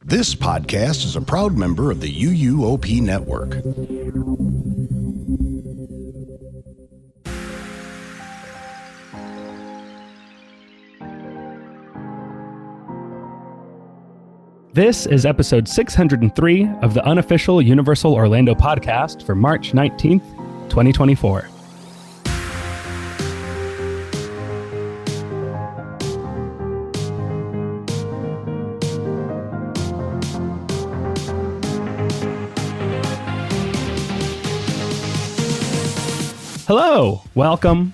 This podcast is a proud member of the UUOP network. This is episode 603 of the unofficial Universal Orlando podcast for March 19th, 2024. Hello, welcome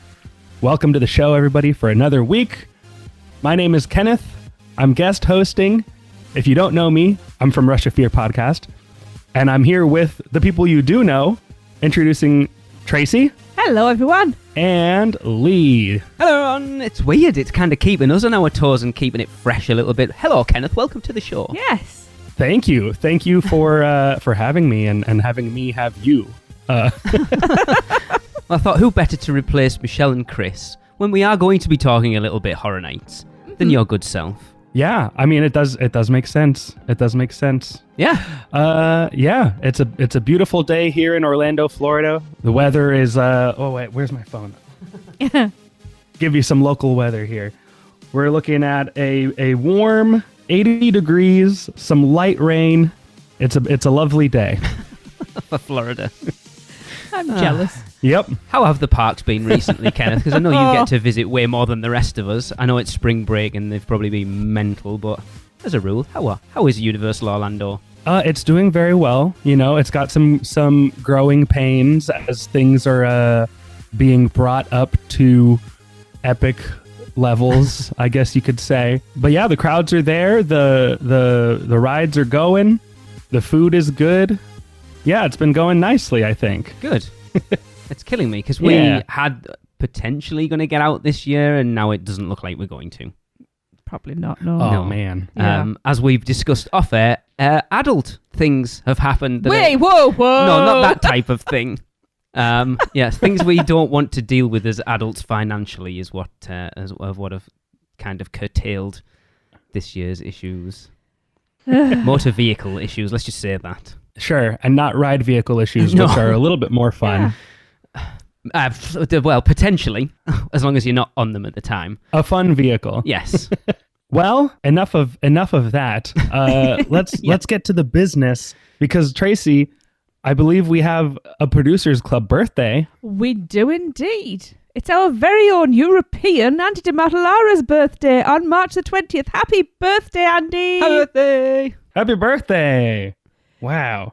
to the show, everybody, for another week. My name is Kenneth. I'm guest hosting. If you don't know me, I'm from Rush of Fear podcast, and I'm here with the people you do know, introducing Tracy. Hello, everyone. And Lee. Hello, everyone. It's weird. It's kind of keeping us on our toes and keeping it fresh a little bit. Hello, Kenneth. Welcome to the show. Yes. Thank you for having me and having me have you. Well, I thought, who better to replace Michelle and Chris when we are going to be talking a little bit Horror Nights than your good self? Yeah, I mean, it does make sense. It does make sense. Yeah. It's a beautiful day here in Orlando, Florida. The weather is oh wait, where's my phone? Give you some local weather here. We're looking at a warm 80 degrees, some light rain. It's a lovely day For Florida. I'm jealous. Yep. How have the parks been recently, Kenneth? Because I know you get to visit way more than the rest of us. I know it's spring break and they've probably been mental, but as a rule, how is Universal Orlando? It's doing very well. You know, it's got some growing pains as things are being brought up to epic levels, I guess you could say. But yeah, the crowds are there. The rides are going. The food is good. Yeah, it's been going nicely, I think. Good. It's killing me because we had potentially going to get out this year, and now it doesn't look like we're going to. Probably not, no. Oh, No. man. Yeah. As we've discussed off air, adult things have happened. Wait, whoa. No, not that type of thing. Things we don't want to deal with as adults financially is what have kind of curtailed this year's issues. Motor vehicle issues, let's just say that. Sure, and not ride vehicle issues, No. which are a little bit more fun. Well, potentially, as long as you're not on them at the time. A fun vehicle. Yes. Well, enough of that. Let's get to the business, because Tracy, I believe we have a Producers Club birthday. We do indeed. It's our very own European Andy DeMatellara's birthday on March the 20th. Happy birthday, Andy. Happy birthday. Happy birthday! Wow.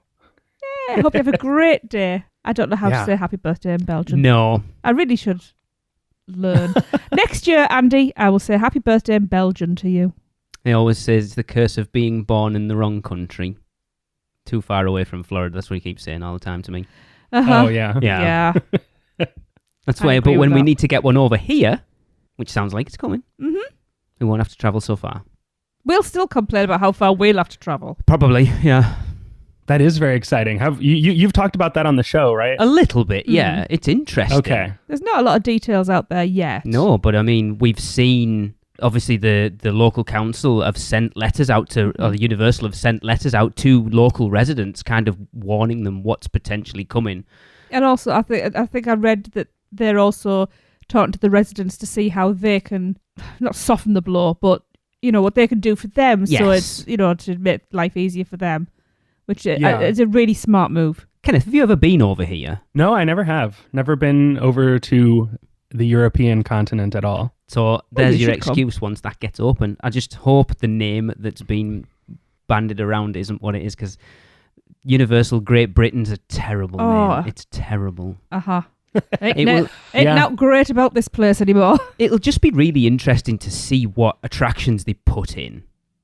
Yeah, I hope you have a great day. I don't know how Yeah. to say happy birthday in Belgian. No. I really should learn. Next year, Andy, I will say happy birthday in Belgian to you. He always says it's the curse of being born in the wrong country. Too far away from Florida. That's what he keeps saying all the time to me. Uh-huh. Oh, yeah. Yeah. Yeah. That's I why, agree but with when we that. need to get one over here, which sounds like it's coming, Mm-hmm. we won't have to travel so far. We'll still complain about how far we'll have to travel. Probably, yeah. That is very exciting. Have you've talked about that on the show, right? A little bit, yeah. It's interesting. Okay. There's not a lot of details out there yet. No, but I mean, we've seen, obviously, the local council have sent letters out to, or the Universal have sent letters out to local residents, kind of warning them what's potentially coming. And also, I think I read that they're also talking to the residents to see how they can not soften the blow, but what they can do for them. So Yes. it's to make life easier for them, which Yeah. is a really smart move. Kenneth, have you ever been over here? No, I never have. Never been over to the European continent at all. So there's you your should come. excuse once that gets open. I just hope the name that's been bandied around isn't what it is, because Universal Great Britain's a terrible name. It's terrible. Uh-huh. It will- Ain't Yeah. not great about this place anymore. It'll just be really interesting to see what attractions they put in.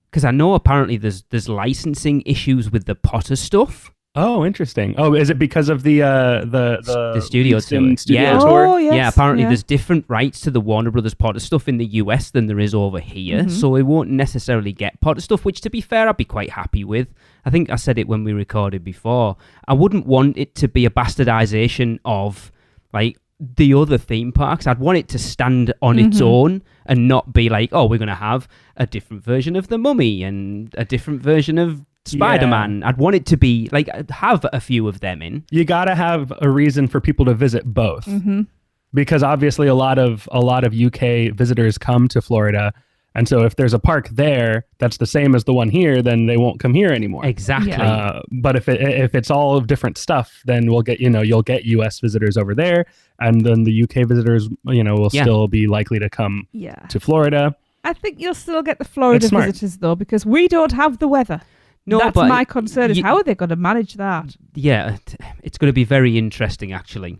Because I know apparently there's licensing issues with the Potter stuff. Oh, interesting. Oh, is it because of the studio Houston tour? studio Yeah. tour? Oh, yes. Yeah, apparently yeah. there's different rights to the Warner Brothers Potter stuff in the US than there is over here. Mhm. So we won't necessarily get Potter stuff, which, to be fair, I'd be quite happy with. I think I said it when we recorded before. I wouldn't want it to be a bastardization of, like, the other theme parks. I'd want it to stand on its own and not be like, oh, we're going to have a different version of the Mummy and a different version of Spider-Man. I'd want it to be like, have a few of them in. You got to have a reason for people to visit both. Because obviously a lot of UK visitors come to Florida, and so if there's a park there that's the same as the one here, then they won't come here anymore. Exactly. But if it's all of different stuff, then you'll get US visitors over there, and then the UK visitors will still be likely to come to Florida. I think you'll still get the Florida visitors though, because we don't have the weather. No, that's but my concern. Is how are they going to manage that? Yeah, it's going to be very interesting actually.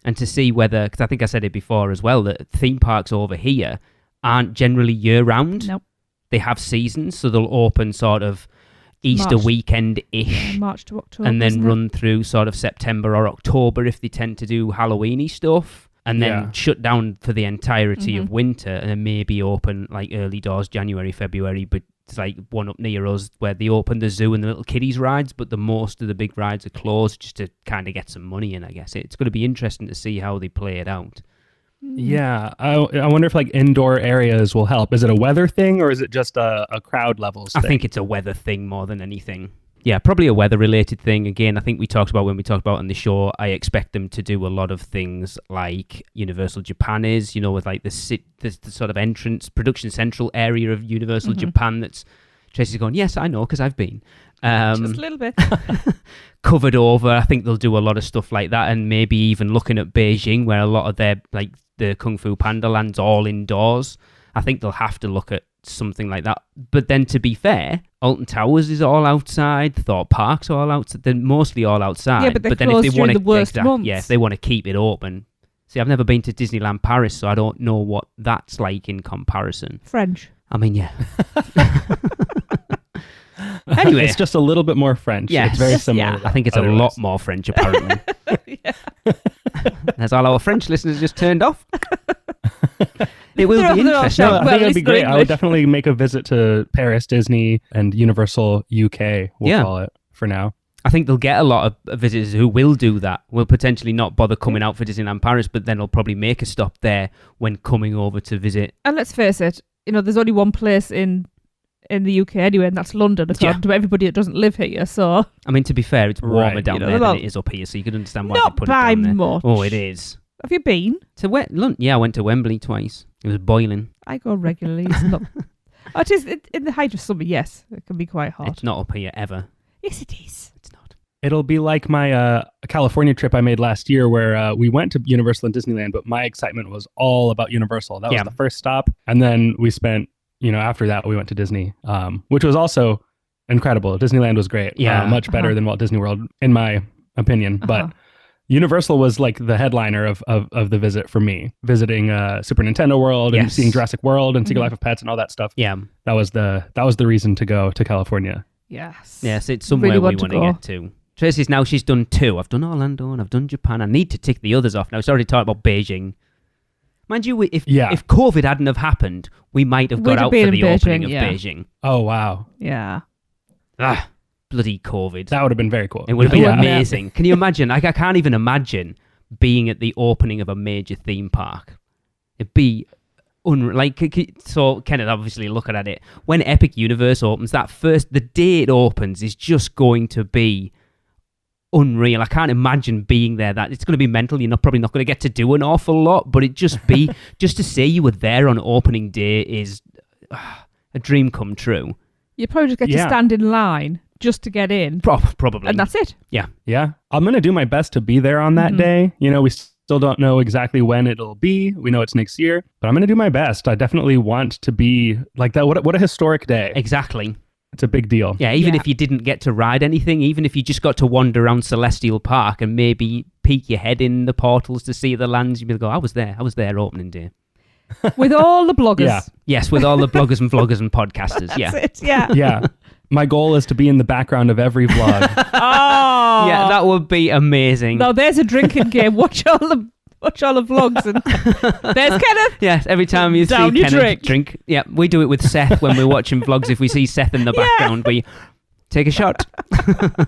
And to see whether, because I think I said it before as well, that theme parks over here aren't generally year-round. Nope. They have seasons, so they'll open sort of Easter weekend-ish. March to October. And then run through sort of September or October if they tend to do Halloween-y stuff. And then shut down for the entirety of winter, and then maybe open like early doors, January, February, but it's like one up near us where they open the zoo and the little kiddies rides, but the most of the big rides are closed just to kind of get some money in, I guess. It's going to be interesting to see how they play it out. Yeah, I wonder if like indoor areas will help. Is it a weather thing or is it just a crowd levels thing? I think it's a weather thing more than anything. Yeah, probably a weather-related thing. Again, I think we talked about when we talked about on the show, I expect them to do a lot of things like Universal Japan is, with like the sort of entrance, production central area of Universal Japan that's... Tracy's going, yes, I know, because I've been. Just a little bit. Covered over. I think they'll do a lot of stuff like that, and maybe even looking at Beijing, where a lot of their, like, the Kung Fu Panda Land's all indoors. I think they'll have to look at something like that. But then, to be fair, Alton Towers is all outside. Thorpe Park's all outside. They're mostly all outside. Yeah, but they're then closed if they want during the worst months. Yeah, if they want to keep it open. See, I've never been to Disneyland Paris, so I don't know what that's like in comparison. French. I mean, yeah. Anyway, it's just a little bit more French. Yeah, it's very similar. I think it's a lot more French, apparently. That's all our French listeners just turned off. It will be interesting. No, I think it'd be great. I would definitely make a visit to Paris, Disney, and Universal UK, we'll call it, for now. I think they'll get a lot of visitors who will do that, will potentially not bother coming out for Disneyland Paris, but then they'll probably make a stop there when coming over to visit. And let's face it, there's only one place in the UK anyway, and that's London, according to everybody that doesn't live here. So, I mean, to be fair, it's warmer down there than it is up here, so you can understand why they put it down there. Not by much. Oh, it is. Have you been? Yeah, I went to Wembley twice. It was boiling. I go regularly. It's not. It is in the height of summer. Yes, it can be quite hot. It's not up here ever. Yes, it is. It's not. It'll be like my California trip I made last year where we went to Universal and Disneyland, but my excitement was all about Universal. That was the first stop. And then we spent, after that, we went to Disney, which was also incredible. Disneyland was great. Yeah. Much better than Walt Disney World, in my opinion. But Universal was like the headliner of the visit for me, visiting Super Nintendo World and seeing Jurassic World and Secret Life of Pets and all that stuff. Yeah. That was the reason to go to California. Yes. Yes, it's somewhere we want to get to. Tracy's she's done 2. I've done Orlando and I've done Japan. I need to tick the others off now. She's already talked about Beijing. Mind you, if COVID hadn't have happened, we might have got out for the opening of Beijing. Oh, wow. Yeah. Bloody COVID. That would have been very cool. It would have been amazing. Can you imagine? I can't even imagine being at the opening of a major theme park. It'd be so Kenneth, obviously looking at it, when Epic Universe opens, the day it opens is just going to be unreal. I can't imagine being there. That it's going to be mental. You're probably not going to get to do an awful lot, but it just to say you were there on opening day is a dream come true. You probably just get to stand in line just to get in. Probably. And that's it. Yeah. Yeah. I'm going to do my best to be there on that day. We still don't know exactly when it'll be. We know it's next year, but I'm going to do my best. I definitely want to be like that. What a historic day. Exactly. It's a big deal. Yeah, even if you didn't get to ride anything, even if you just got to wander around Celestial Park and maybe peek your head in the portals to see the lands, you'd go, I was there opening day. With all the bloggers. Yeah. Yes, with all the bloggers and vloggers and podcasters. That's it, yeah. Yeah. My goal is to be in the background of every vlog. Oh. Yeah, that would be amazing. Now there's a drinking game. Watch all the vlogs and there's Kenneth. Yes, every time you Down see your Kenneth drink. Yeah, we do it with Seth when we're watching vlogs. If we see Seth in the background, we take a shot.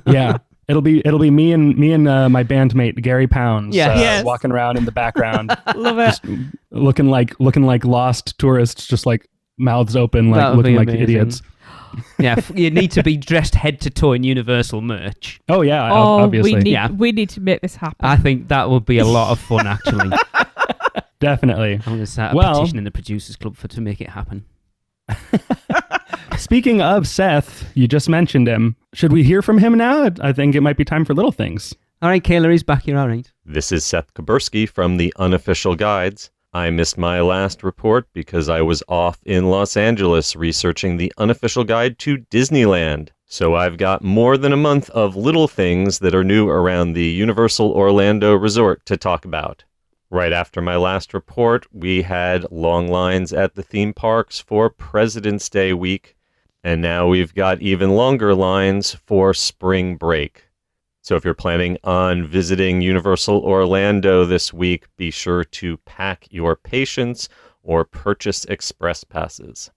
Yeah. It'll be me and my bandmate Gary Pounds Yes. walking around in the background, Love it. just looking like lost tourists, just like mouths open, like That would looking be like amazing. idiots. Yeah, you need to be dressed head to toe in Universal merch. Oh yeah, Oh, obviously, Yeah. we need to make this happen. I think that would be a lot of fun, actually. definitely. I'm going to start a Well- petition in the Producers Club to make it happen. Speaking of Seth, you just mentioned him. Should we hear from him now? I think it might be time for little things. All right, Kayla, he's back. You're all right. This is Seth Kabursky from the Unofficial Guides. I missed my last report because I was off in Los Angeles researching the unofficial guide to Disneyland. So I've got more than a month of little things that are new around the Universal Orlando Resort to talk about. Right after my last report, we had long lines at the theme parks for President's Day week, and now we've got even longer lines for spring break. So if you're planning on visiting Universal Orlando this week, be sure to pack your patience or purchase express passes.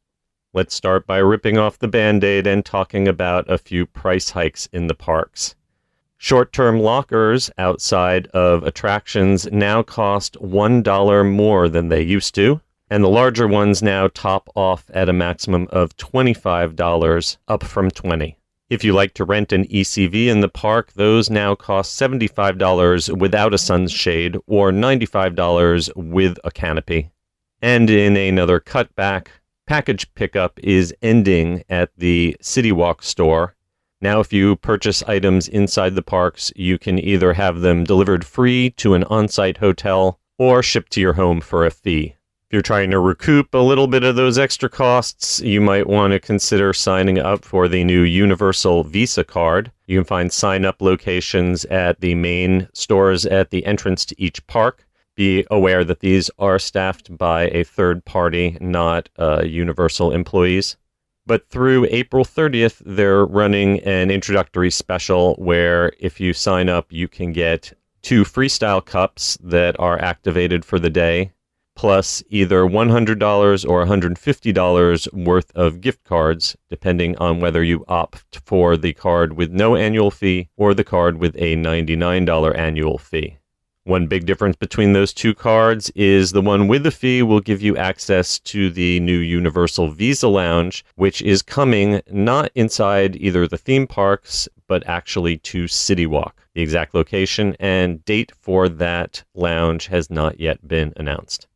Let's start by ripping off the Band-Aid and talking about a few price hikes in the parks. Short-term lockers outside of attractions now cost $1 more than they used to, and the larger ones now top off at a maximum of $25, up from $20. If you like to rent an ECV in the park, those now cost $75 without a sunshade or $95 with a canopy. And in another cutback, package pickup is ending at the City Walk store. Now, if you purchase items inside the parks, you can either have them delivered free to an on-site hotel or shipped to your home for a fee. If you're trying to recoup a little bit of those extra costs, you might want to consider signing up for the new Universal Visa card. You can find sign-up locations at the main stores at the entrance to each park. Be aware that these are staffed by a third party, not Universal employees. But through April 30th, they're running an introductory special where if you sign up, you can get 2 freestyle cups that are activated for the day, plus either $100 or $150 worth of gift cards, depending on whether you opt for the card with no annual fee or the card with a $99 annual fee. One big difference between those two cards is the one with the fee will give you access to the new Universal Visa Lounge, which is coming not inside either the theme parks, but actually to City Walk. The exact location and date for that lounge has not yet been announced.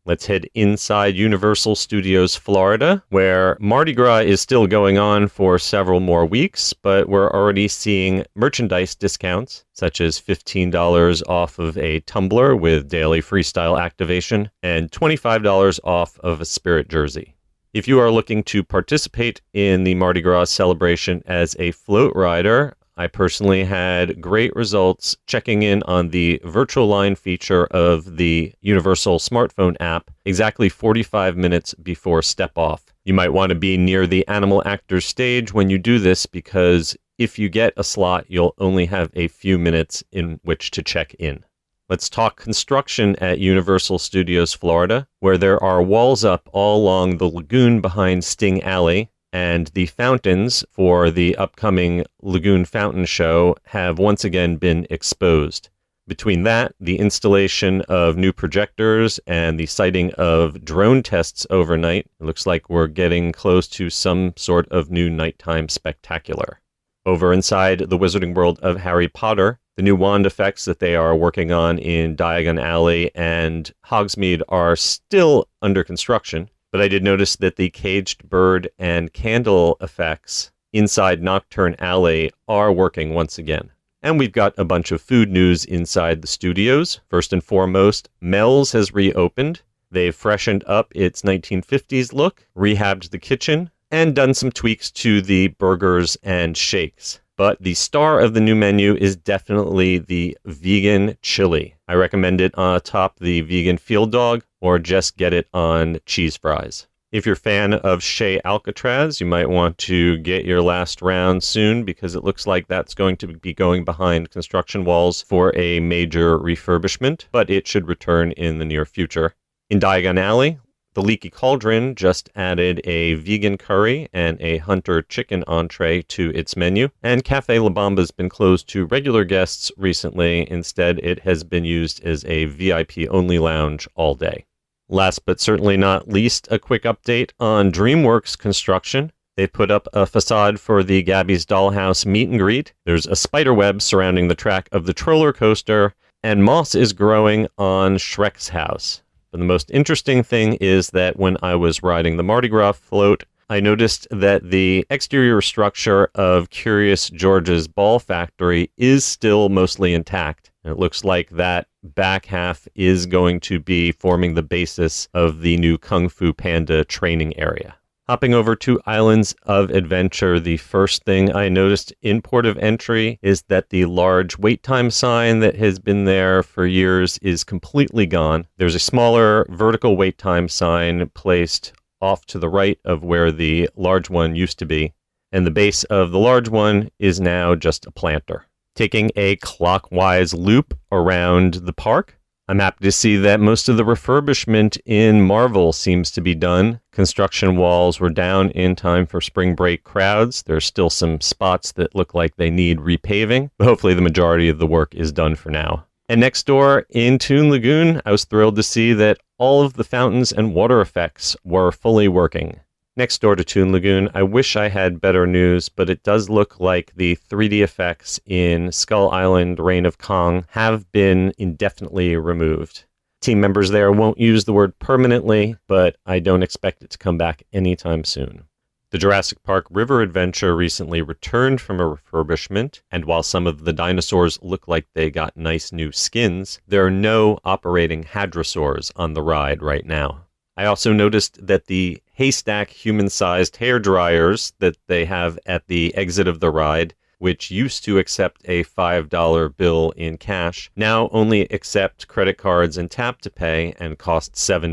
Let's head inside Universal Studios Florida, where Mardi Gras is still going on for several more weeks, but we're already seeing merchandise discounts, such as $15 off of a tumbler with daily freestyle activation and $25 off of a Spirit jersey. If you are looking to participate in the Mardi Gras celebration as a float rider, I personally had great results checking in on the virtual line feature of the Universal smartphone app exactly 45 minutes before step off. You might want to be near the animal actors stage when you do this because if you get a slot, you'll only have a few minutes in which to check in. Let's talk construction at Universal Studios Florida, where there are walls up all along the lagoon behind Sting Alley, and the fountains for the upcoming Lagoon Fountain Show have once again been exposed. Between that, the installation of new projectors, and the sighting of drone tests overnight, it looks like we're getting close to some sort of new nighttime spectacular. Over inside the Wizarding World of Harry Potter, the new wand effects that they are working on in Diagon Alley and Hogsmeade are still under construction. But I did notice that the caged bird and candle effects inside Nocturne Alley are working once again. And we've got a bunch of food news inside the studios. First and foremost, Mel's has reopened. They've freshened up its 1950s look, rehabbed the kitchen, and done some tweaks to the burgers and shakes. But the star of the new menu is definitely the vegan chili. I recommend it atop the vegan field dog or just get it on cheese fries. If you're a fan of Chez Alcatraz, you might want to get your last round soon because it looks like that's going to be going behind construction walls for a major refurbishment, but it should return in the near future. In Diagon Alley, The Leaky Cauldron just added a vegan curry and a hunter chicken entree to its menu, and Cafe La Bamba's been closed to regular guests recently. Instead, it has been used as a VIP-only lounge all day. Last but certainly not least, a quick update on DreamWorks construction. They put up a facade for the Gabby's Dollhouse meet and greet. There's a spider web surrounding the track of the Troller Coaster, and moss is growing on Shrek's house. But the most interesting thing is that when I was riding the Mardi Gras float, I noticed that the exterior structure of Curious George's Ball Factory is still mostly intact. And it looks like that back half is going to be forming the basis of the new Kung Fu Panda training area. Hopping over to Islands of Adventure, the first thing I noticed in port of entry is that the large wait time sign that has been there for years is completely gone. There's a smaller vertical wait time sign placed off to the right of where the large one used to be, and the base of the large one is now just a planter. Taking a clockwise loop around the park, I'm happy to see that most of the refurbishment in Marvel seems to be done. Construction walls were down in time for spring break crowds. There's still some spots that look like they need repaving, but hopefully the majority of the work is done for now. And next door in Toon Lagoon, I was thrilled to see that all of the fountains and water effects were fully working. Next door to Toon Lagoon, I wish I had better news, but it does look like the 3D effects in Skull Island Reign of Kong have been indefinitely removed. Team members there won't use the word permanently, but I don't expect it to come back anytime soon. The Jurassic Park River Adventure recently returned from a refurbishment, and while some of the dinosaurs look like they got nice new skins, there are no operating hadrosaurs on the ride right now. I also noticed that the haystack human-sized hair dryers that they have at the exit of the ride, which used to accept a $5 bill in cash, now only accept credit cards and tap to pay and cost $7.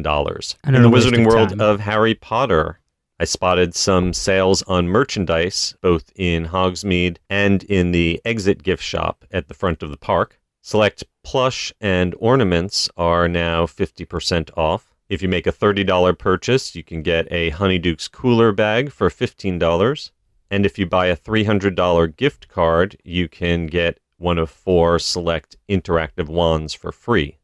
In the Wizarding World of Harry Potter, I spotted some sales on merchandise, both in Hogsmeade and in the exit gift shop at the front of the park. Select plush and ornaments are now 50% off. If you make a $30 purchase, you can get a Honeydukes cooler bag for $15. And if you buy a $300 gift card, you can get one of 4 select interactive wands for free.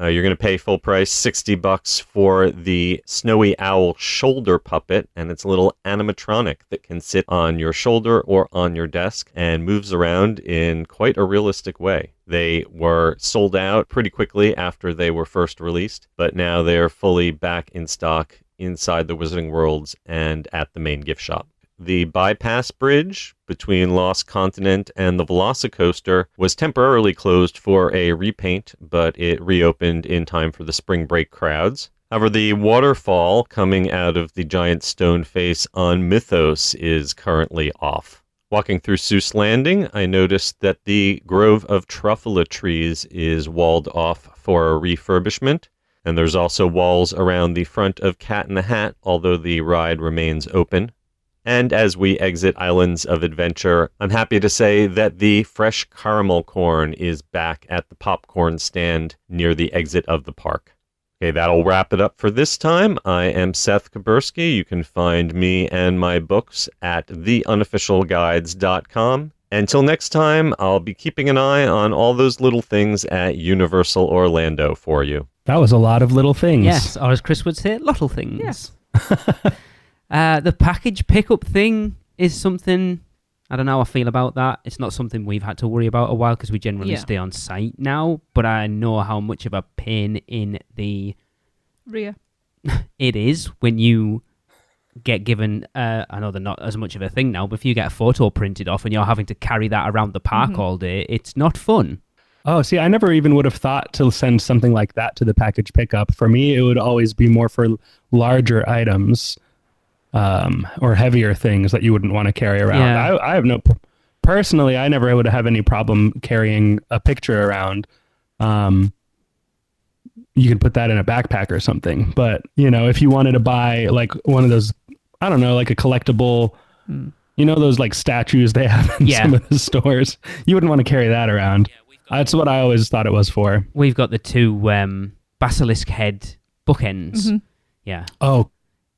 You're going to pay full price $60 for the Snowy Owl shoulder puppet, and it's a little animatronic that can sit on your shoulder or on your desk and moves around in quite a realistic way. They were sold out pretty quickly after they were first released, but now they're fully back in stock inside the Wizarding Worlds and at the main gift shop. The bypass bridge between Lost Continent and the Velocicoaster was temporarily closed for a repaint, but it reopened in time for the spring break crowds. However, the waterfall coming out of the giant stone face on Mythos is currently off. Walking through Seuss Landing, I noticed that the grove of truffula trees is walled off for a refurbishment, and there's also walls around the front of Cat in the Hat, although the ride remains open. And as we exit Islands of Adventure, I'm happy to say that the fresh caramel corn is back at the popcorn stand near the exit of the park. Okay, that'll wrap it up for this time. I am Seth Kabursky. You can find me and my books at theunofficialguides.com. Until next time, I'll be keeping an eye on all those little things at Universal Orlando for you. That was a lot of little things. Yes, or as Chris would say, little things. Yes. The package pickup thing is something, I don't know how I feel about that. It's not something we've had to worry about a while because we generally stay on site now, but I know how much of a pain in the rear it is when you get given, I know they're not as much of a thing now, but if you get a photo printed off and you're having to carry that around the park all day, it's not fun. Oh, see, I never even would have thought to send something like that to the package pickup. For me, it would always be more for larger items. Or heavier things that you wouldn't want to carry around. Yeah. I have personally, I never would have any problem carrying a picture around. You can put that in a backpack or something. But, if you wanted to buy like one of those, I don't know, like a collectible, those like statues they have in some of the stores, you wouldn't want to carry that around. That's what I always thought it was for. We've got the 2 basilisk head bookends. Yeah. Oh,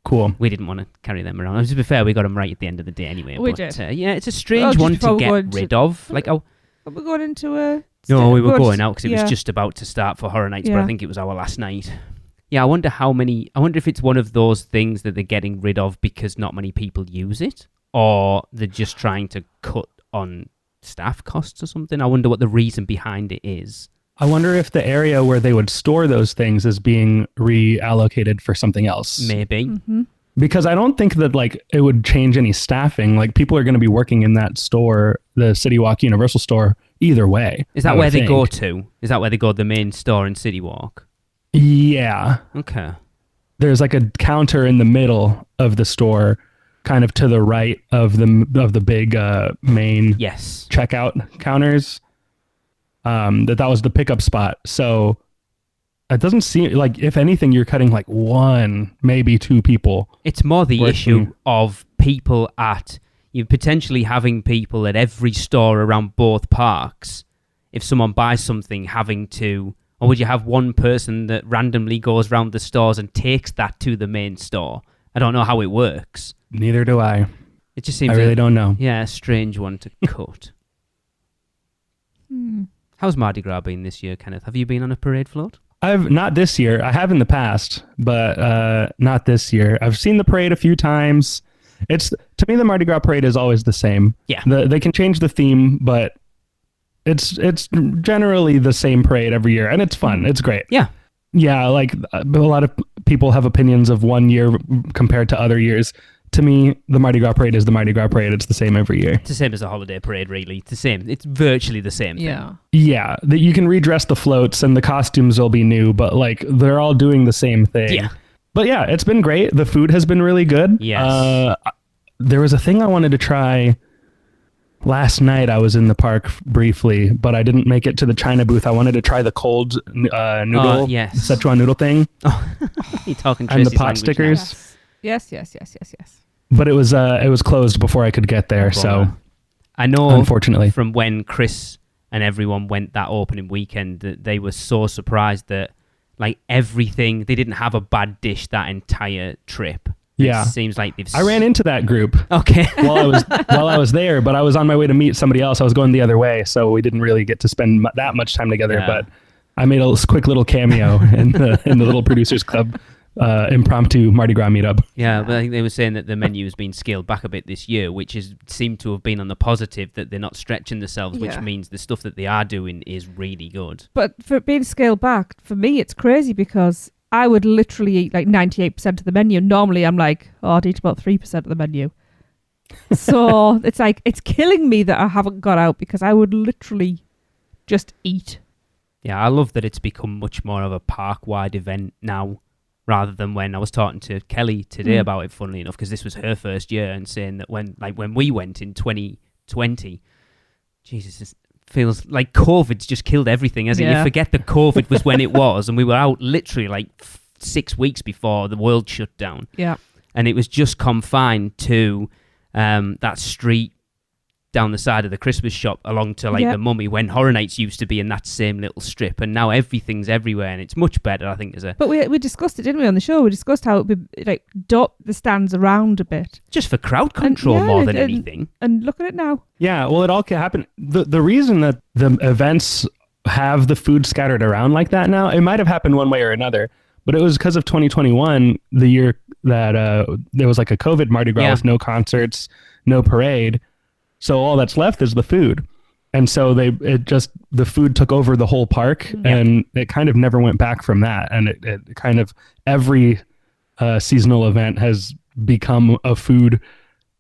cool. We didn't want to carry them around. To be fair, we got them right at the end of the day anyway. We but, did. Yeah, it's a strange just one before to we get go rid of. Like, Are we going into a... no, we were Good. going out because it Yeah. was just about to start for Horror Nights, but Yeah. I think it was our last night. Yeah, I wonder if it's one of those things that they're getting rid of because not many people use it, or they're just trying to cut on staff costs or something. I wonder what the reason behind it is. I wonder if the area where they would store those things is being reallocated for something else. Maybe. Mm-hmm. Because I don't think that like it would change any staffing. Like people are going to be working in that store, the City Walk Universal store, either way. Is that I would where they go think. to? Is that where they go to the main store in City Walk? Yeah. Okay. There's like a counter in the middle of the store, kind of to the right of the big main Yes. checkout counters. That was the pickup spot. So it doesn't seem like, if anything, you're cutting like one, maybe two people. It's more the working. issue of people you're potentially having people at every store around both parks. If someone buys something, or would you have one person that randomly goes around the stores and takes that to the main store? I don't know how it works. Neither do I. It just seems I really don't know. a strange one to cut. How's Mardi Gras been this year, Kenneth? Have you been on a parade float? I've not this year. I have in the past, but not this year. I've seen the parade a few times. To me, the Mardi Gras parade is always the same. Yeah. They can change the theme, but it's generally the same parade every year, and it's fun. It's great. Yeah. Yeah, like a lot of people have opinions of one year compared to other years. To me, the Mardi Gras parade is the Mardi Gras parade. It's the same every year. It's the same as a holiday parade, really. It's the same. It's virtually the same thing. Yeah. Yeah, you can redress the floats and the costumes will be new, but like they're all doing the same thing. Yeah. But yeah, it's been great. The food has been really good. Yes. There was a thing I wanted to try last night. I was in the park briefly, but I didn't make it to the China booth. I wanted to try the cold noodle, yes. Szechuan noodle thing, You're talking and the Tracy's pot language now. stickers. Yes. But it was closed before I could get there. So I know, unfortunately, from when Chris and everyone went that opening weekend, that they were so surprised that like everything, they didn't have a bad dish that entire trip. Yeah. It seems like they've... I ran into that group Okay. while I was there, but I was on my way to meet somebody else. I was going the other way, so we didn't really get to spend that much time together. Yeah. But I made a quick little cameo in the Little Producers Club impromptu Mardi Gras meetup. Yeah, but I think they were saying that the menu has been scaled back a bit this year, which seemed to have been on the positive, that they're not stretching themselves, which Yeah. means the stuff that they are doing is really good. But for it being scaled back, for me, it's crazy because I would literally eat like 98% of the menu. Normally, I'm like, I'd eat about 3% of the menu. So it's like, it's killing me that I haven't got out because I would literally just eat. Yeah, I love that it's become much more of a park-wide event now, rather than when I was talking to Kelly today about it, funnily enough, because this was her first year, and saying that when we went in 2020, Jesus, it feels like COVID's just killed everything, hasn't it? Yeah. You forget that COVID was when it was, and we were out literally like 6 weeks before the world shut down. Yeah. And it was just confined to that street down the side of the Christmas shop along to like the Mummy, when Horror Nights used to be in that same little strip, and now everything's everywhere, and it's much better, I think. But we discussed it, didn't we, on the show? We discussed how it would be like dot the stands around a bit. Just for crowd control more than anything. And look at it now. Yeah, well, it all can happen. The reason that the events have the food scattered around like that now, it might have happened one way or another, but it was because of 2021, the year that there was like a COVID Mardi Gras with no concerts, no parade. So all that's left is the food. And so the food took over the whole park, and it kind of never went back from that. And it kind of, every seasonal event has become a food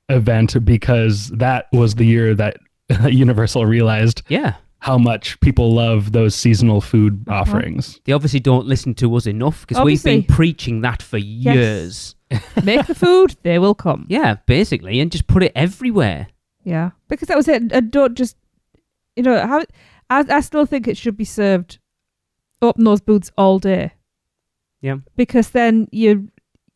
event, because that was the year that Universal realized how much people love those seasonal food offerings. They obviously don't listen to us enough, because we've been preaching that for years. Make the food, they will come. Yeah, basically, and just put it everywhere. Yeah, because that was it. And don't just, how. I still think it should be served. Open those booths all day. Yeah, because then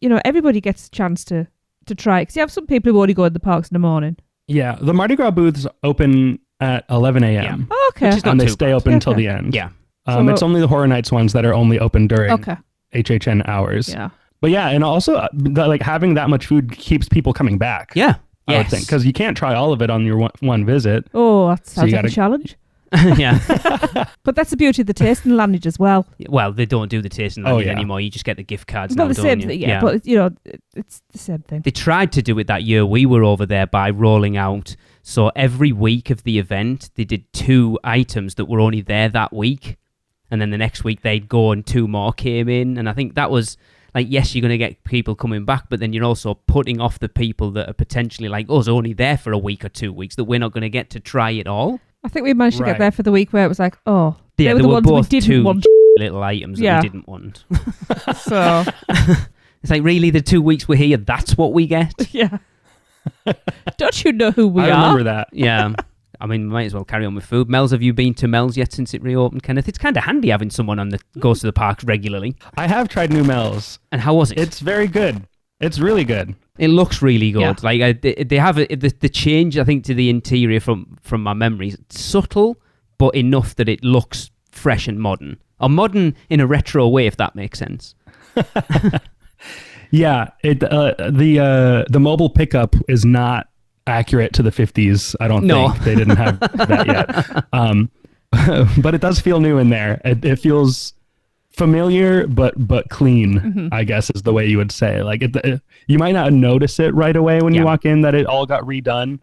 everybody gets a chance to try. Because you have some people who only go in the parks in the morning. Yeah, the Mardi Gras booths open at 11 a.m. Yeah. Oh, okay, and they stay open until the end. Yeah, it's only the Horror Nights ones that are only open during HHN hours. Yeah. But yeah, and also like having that much food keeps people coming back. Yeah. I would think, because you can't try all of it on your one visit. Oh, that sounds you like a challenge. Yeah. But that's the beauty of the tasting lounge as well. Well, they don't do the tasting lounge anymore. You just get the gift cards It's now, not the don't same you? thing, yeah, but it's the same thing. They tried to do it that year we were over there by rolling out. So every week of the event, they did 2 items that were only there that week. And then the next week they'd go and 2 more came in. And I think that was like, yes, you're going to get people coming back, but then you're also putting off the people that are potentially like us, only there for a week or 2 weeks, that we're not going to get to try it all. I think we managed to get there for the week where it was like, oh, Yeah, they were there the were ones we both didn't 2 want. little items Yeah. that we didn't want. So, It's like, really, the 2 weeks we're here, that's what we get? yeah. Don't you know who we I are? remember that. Yeah. I mean, we might as well carry on with food. Mel's, have you been to Mel's yet since it reopened, Kenneth? It's kind of handy having someone on that goes to the parks regularly. I have tried New Mel's. And how was it? It's very good. It's really good. It looks really good. Yeah. Like they have the change, I think, to the interior from my memories. It's subtle, but enough that it looks fresh and modern. Or modern in a retro way, if that makes sense. Yeah, the mobile pickup is not accurate to the 50s. I don't think they didn't have that yet. But it does feel new in there. It feels familiar, but clean. I guess is the way you would say. Like you might not notice it right away when you walk in that it all got redone,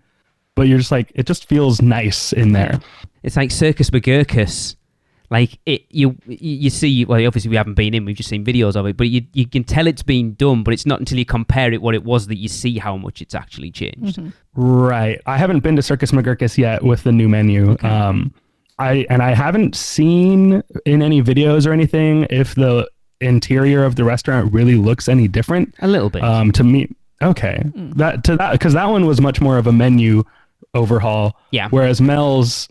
but you're just like, it just feels nice in there. It's like Circus McGurkus. Like you see, well, obviously we haven't been in, we've just seen videos of it, but you can tell it's been done, but it's not until you compare it what it was that you see how much it's actually changed. Right. I haven't been to Circus McGurkus yet with the new menu. Okay. I haven't seen in any videos or anything if the interior of the restaurant really looks any different. A little bit. To me, okay. Because that one was much more of a menu overhaul. Yeah. Whereas Mel's,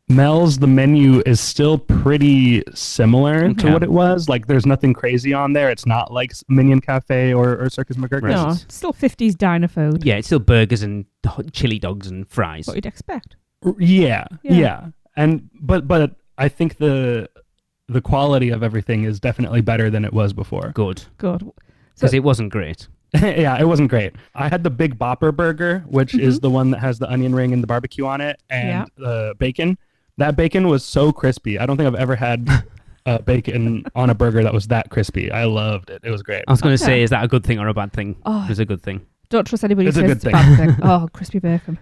the menu is still pretty similar to what it was. Like, there's nothing crazy on there. It's not like Minion Cafe or Circus McGurkus. Right. No, it's still 50s diner food. Yeah, it's still burgers and chili dogs and fries. What you'd expect. Yeah. And but I think the quality of everything is definitely better than it was before. Good. So, Because it wasn't great. Yeah, it wasn't great. I had the Big Bopper burger, which is the one that has the onion ring and the barbecue on it and the bacon. That bacon was so crispy. I don't think I've ever had bacon on a burger that was that crispy. I loved it. It was great. I was going to say, is that a good thing or a bad thing? It was a good thing. Don't trust anybody who It's a says good it's a thing. bad thing. Oh, crispy bacon.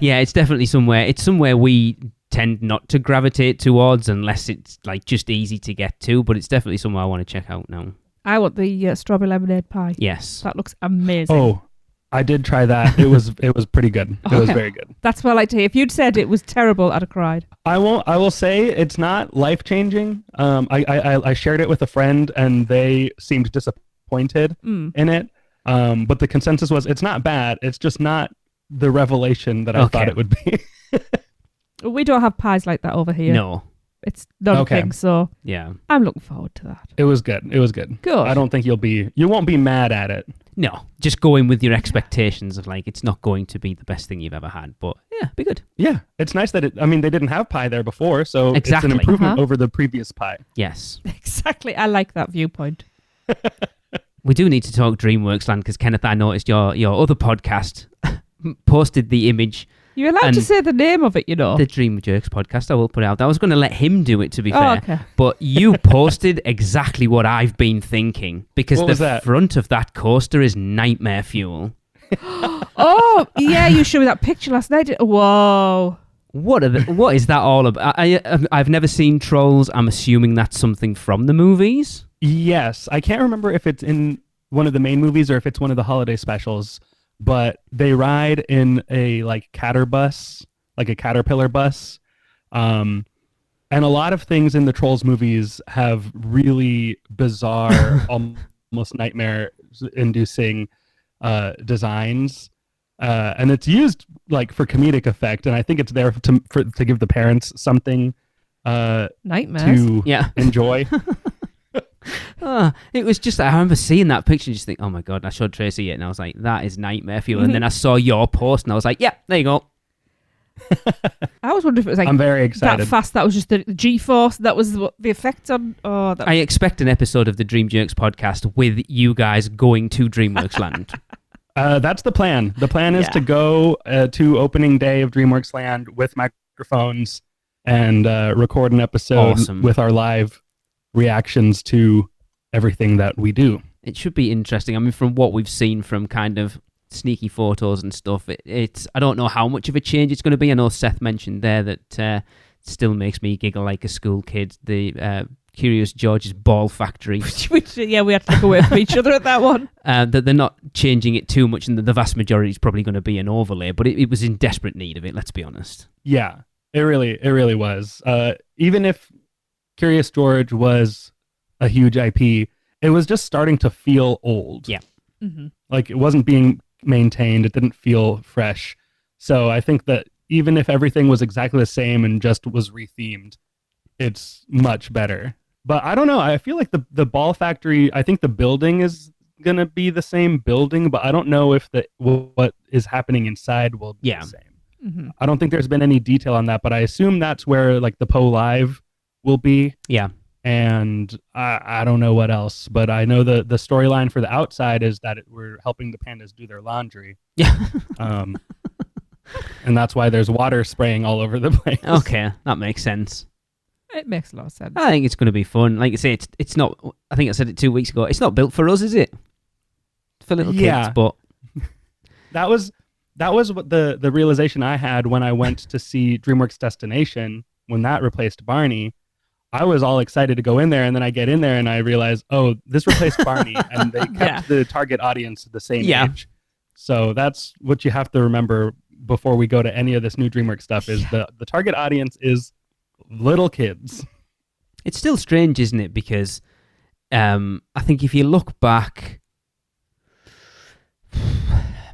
Yeah, it's definitely somewhere. It's somewhere we tend not to gravitate towards unless it's like just easy to get to, but it's definitely somewhere I want to check out now. I want the strawberry lemonade pie. Yes. That looks amazing. Oh, I did try that. It was pretty good. It was very good. That's what I like to hear. If you'd said it was terrible, I'd have cried. I will say it's not life-changing. I shared it with a friend and they seemed disappointed in it. But the consensus was it's not bad. It's just not the revelation that I thought it would be. We don't have pies like that over here. No. It's non-pig, so Yeah. I'm looking forward to that. It was good. Good. I don't think you won't be mad at it. No. Just go in with your expectations of like, it's not going to be the best thing you've ever had, but yeah, be good. Yeah, it's nice that they didn't have pie there before, so Exactly. it's an improvement over the previous pie. Yes. Exactly. I like that viewpoint. We do need to talk DreamWorks Land because Kenneth, I noticed your other podcast posted the image. You're allowed to say the name of it, you know. The Dream Jerks podcast. I will put it out. I was going to let him do it, to be fair. Okay. But you posted exactly what I've been thinking because What was that? front of that coaster is nightmare fuel. Oh, yeah, you showed me that picture last night. Whoa. What is that all about? I've never seen Trolls. I'm assuming that's something from the movies. Yes, I can't remember if it's in one of the main movies or if it's one of the holiday specials, but they ride in a catter bus, like a caterpillar bus. And a lot of things in the Trolls movies have really bizarre, almost nightmare-inducing designs. And it's used for comedic effect, and I think it's there to give the parents something Nightmares. to enjoy. It was just, I remember seeing that picture and just think, oh my God, I showed Tracy it and I was like, that is nightmare fuel. And then I saw your post and I was like, yeah, there you go. I always wondered if it was like I'm very excited. that fast. That was just the G-force. That was what the effect on. Oh, that I expect an episode of the Dream Jerks podcast with you guys going to DreamWorks Land. That's the plan. The plan is to go to opening day of DreamWorks Land with microphones and record an episode with our live reactions to everything that we do. It should be interesting. I mean, from what we've seen from kind of sneaky photos and stuff, it's I don't know how much of a change it's going to be. I know Seth mentioned there that still makes me giggle like a school kid. The Curious George's Ball Factory. Which, we had to look away from each other at that one. That they're not changing it too much, and the vast majority is probably going to be an overlay, but it was in desperate need of it, let's be honest. Yeah, it really was. Even if Curious George was a huge IP, it was just starting to feel old. Yeah. Mm-hmm. Like it wasn't being maintained. It didn't feel fresh. So I think that even if everything was exactly the same and just was rethemed, it's much better. But I don't know. I feel like the Ball Factory, I think the building is going to be the same building, but I don't know if what is happening inside will be the same. Mm-hmm. I don't think there's been any detail on that, but I assume that's where like the Poe Live will be. Yeah. And I don't know what else, but I know the storyline for the outside is that we're helping the pandas do their laundry. Yeah. And that's why there's water spraying all over the place. Okay, that makes sense. It makes a lot of sense. I think it's going to be fun. Like I say, it's not. I think I said it 2 weeks ago. It's not built for us, is it? For little kids, but that was what the realization I had when I went to see DreamWorks Destination when that replaced Barney. I was all excited to go in there, and then I get in there and I realize, oh, this replaced Barney, and they kept the target audience the same age. So that's what you have to remember before we go to any of this new DreamWorks stuff is the target audience is little kids. It's still strange, isn't it? Because I think if you look back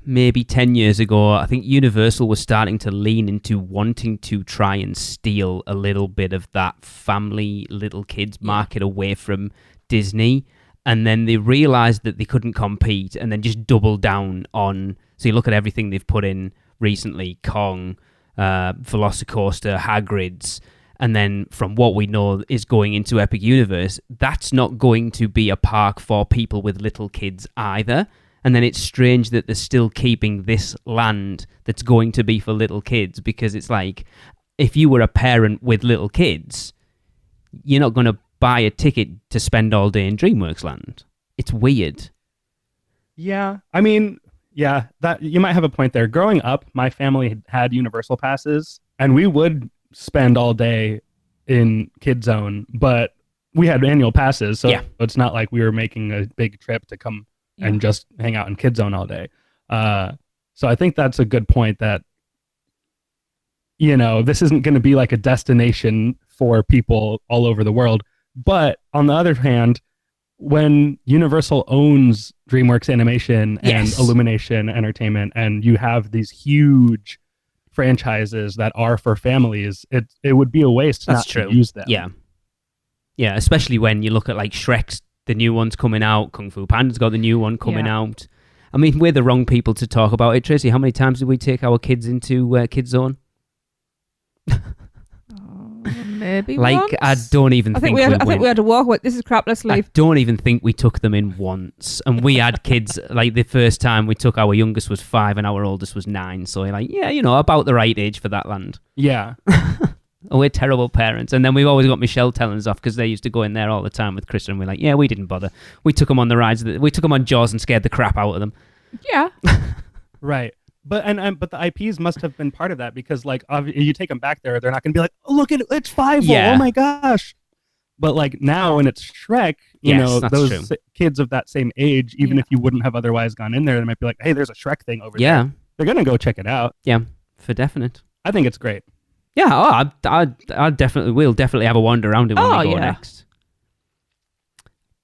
maybe 10 years ago, I think Universal was starting to lean into wanting to try and steal a little bit of that family little kids market away from Disney. And then they realized that they couldn't compete and then just doubled down on... So you look at everything they've put in recently, Kong, Velocicoaster, Hagrid's, and then from what we know is going into Epic Universe, that's not going to be a park for people with little kids either. And then it's strange that they're still keeping this land that's going to be for little kids, because it's like, if you were a parent with little kids, you're not going to buy a ticket to spend all day in DreamWorks Land. It's weird. Yeah, I mean, that you might have a point there. Growing up, my family had Universal passes, and we would spend all day in Kid Zone, but we had annual passes, so it's not like we were making a big trip to come and just hang out in Kid Zone all day. So I think that's a good point that, this isn't going to be like a destination for people all over the world. But on the other hand, when Universal owns DreamWorks Animation and Illumination Entertainment, and you have these huge franchises that are for families, it would be a waste not to use them. Yeah, especially when you look at like Shrek's, the new one's coming out, Kung Fu Panda's got the new one coming out. I mean, we're the wrong people to talk about it, Tracy. How many times did we take our kids into Kid Zone? Maybe like once? I don't even think we I think we had to walk away. This is crap, let's leave. I don't even think we took them in once. And we had kids, like the first time we took, our youngest was 5 and our oldest was 9. So you're like, about the right age for that land. Yeah. Oh, we're terrible parents. And then we've always got Michelle telling us off because they used to go in there all the time with Chris, and we're like, yeah, we didn't bother. We took them on the rides. We took them on Jaws and scared the crap out of them. Yeah. Right. But but the IPs must have been part of that, because like you take them back there, they're not going to be like, oh, look at it, it's 5. Oh my gosh. But like now when it's Shrek, those kids of that same age, even if you wouldn't have otherwise gone in there, they might be like, hey, there's a Shrek thing over there. They're going to go check it out. Yeah, for definite. I think it's great. Yeah, I definitely will definitely have a wander around it when we go next.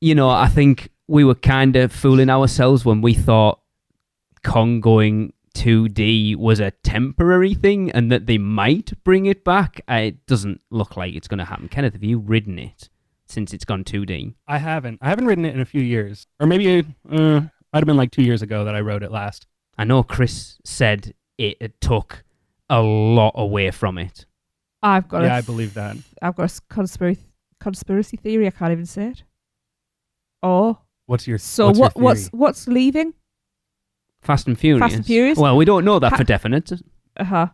I think we were kind of fooling ourselves when we thought Kong going 2D was a temporary thing and that they might bring it back. It doesn't look like it's going to happen. Kenneth, have you ridden it since it's gone 2D? I haven't ridden it in a few years. Or maybe might have been like 2 years ago that I rode it last. I know Chris said it took a lot away from it. I've got Yeah, I believe that. I've got a conspiracy theory. I can't even say it. Oh, What's your so what's your what's leaving? Fast and Furious. Fast and Furious? Well, we don't know that for definite. Uh-huh.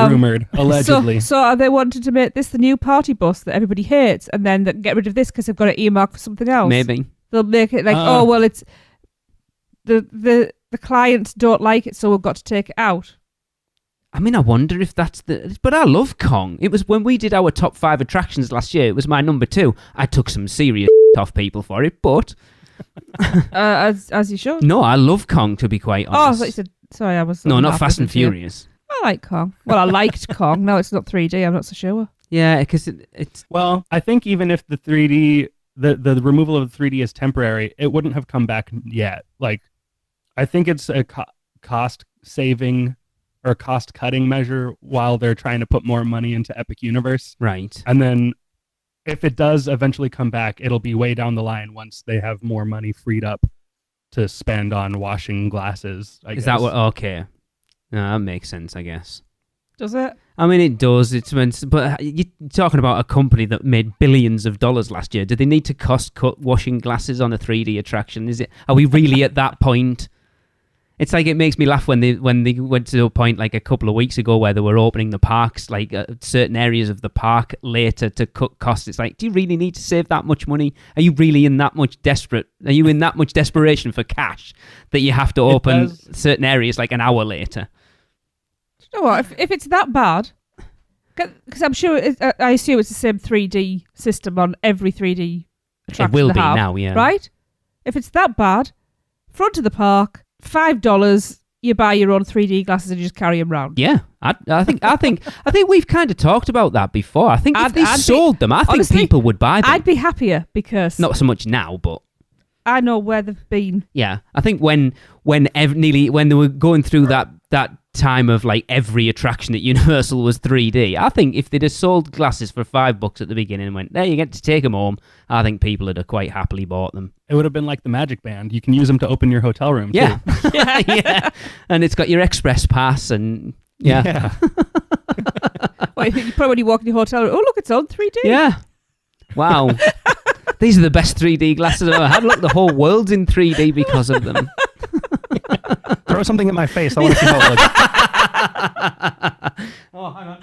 rumored, allegedly? So they wanted to make this the new party bus that everybody hates, and then get rid of this because they've got it earmarked for something else. Maybe. They'll make it like, oh well, it's the clients don't like it, so we've got to take it out. I mean, I wonder if that's the... But I love Kong. It was when we did our top 5 attractions last year. It was my number 2. I took some serious off people for it, but... As you should. No, I love Kong, to be quite honest. Oh, I thought you said... Sorry, I was... No, not Fast and Furious. I like Kong. Well, I liked Kong. No, it's not 3D. I'm not so sure. Yeah, because it's... Well, I think even if the 3D... The removal of the 3D is temporary, it wouldn't have come back yet. Like, I think it's a cost-saving... or cost-cutting measure while they're trying to put more money into Epic Universe. Right. And then if it does eventually come back, it'll be way down the line once they have more money freed up to spend on washing glasses, I guess. Is that what... Okay. No, that makes sense, I guess. Does it? I mean, it does. But you're talking about a company that made billions of dollars last year. Do they need to cost-cut washing glasses on a 3D attraction? Are we really at that point? It's like, it makes me laugh when they went to a point like a couple of weeks ago where they were opening the parks, like certain areas of the park later to cut costs. It's like, do you really need to save that much money? Are you really in that much Are you in that much desperation for cash that you have to open certain areas like an hour later? You know what? If it's that bad, because I'm sure I assume it's the same 3D system on every 3D attraction. It will be now, yeah. Right? If it's that bad, front of the park. $5, you buy your own 3D glasses and you just carry them around. Yeah, I think we've kind of talked about that before. I think if they sold them, I think honestly, people would buy them. I'd be happier because not so much now, but I know where they've been. Yeah, I think when they were going through that time of like every attraction at Universal was 3D, I think if they'd have sold glasses for $5 at the beginning and went, there, you get to take them home, I think people would have quite happily bought them. It would have been like the Magic Band. You can use them to open your hotel room, yeah. too. Yeah. And it's got your express pass and yeah. Well, you probably when you walk in your hotel room, oh look, it's on 3D. Yeah. Wow. These are the best 3D glasses I've ever had. Look, the whole world's in 3D because of them. Throw something at my face. I want to see how it looks. Oh, hang on.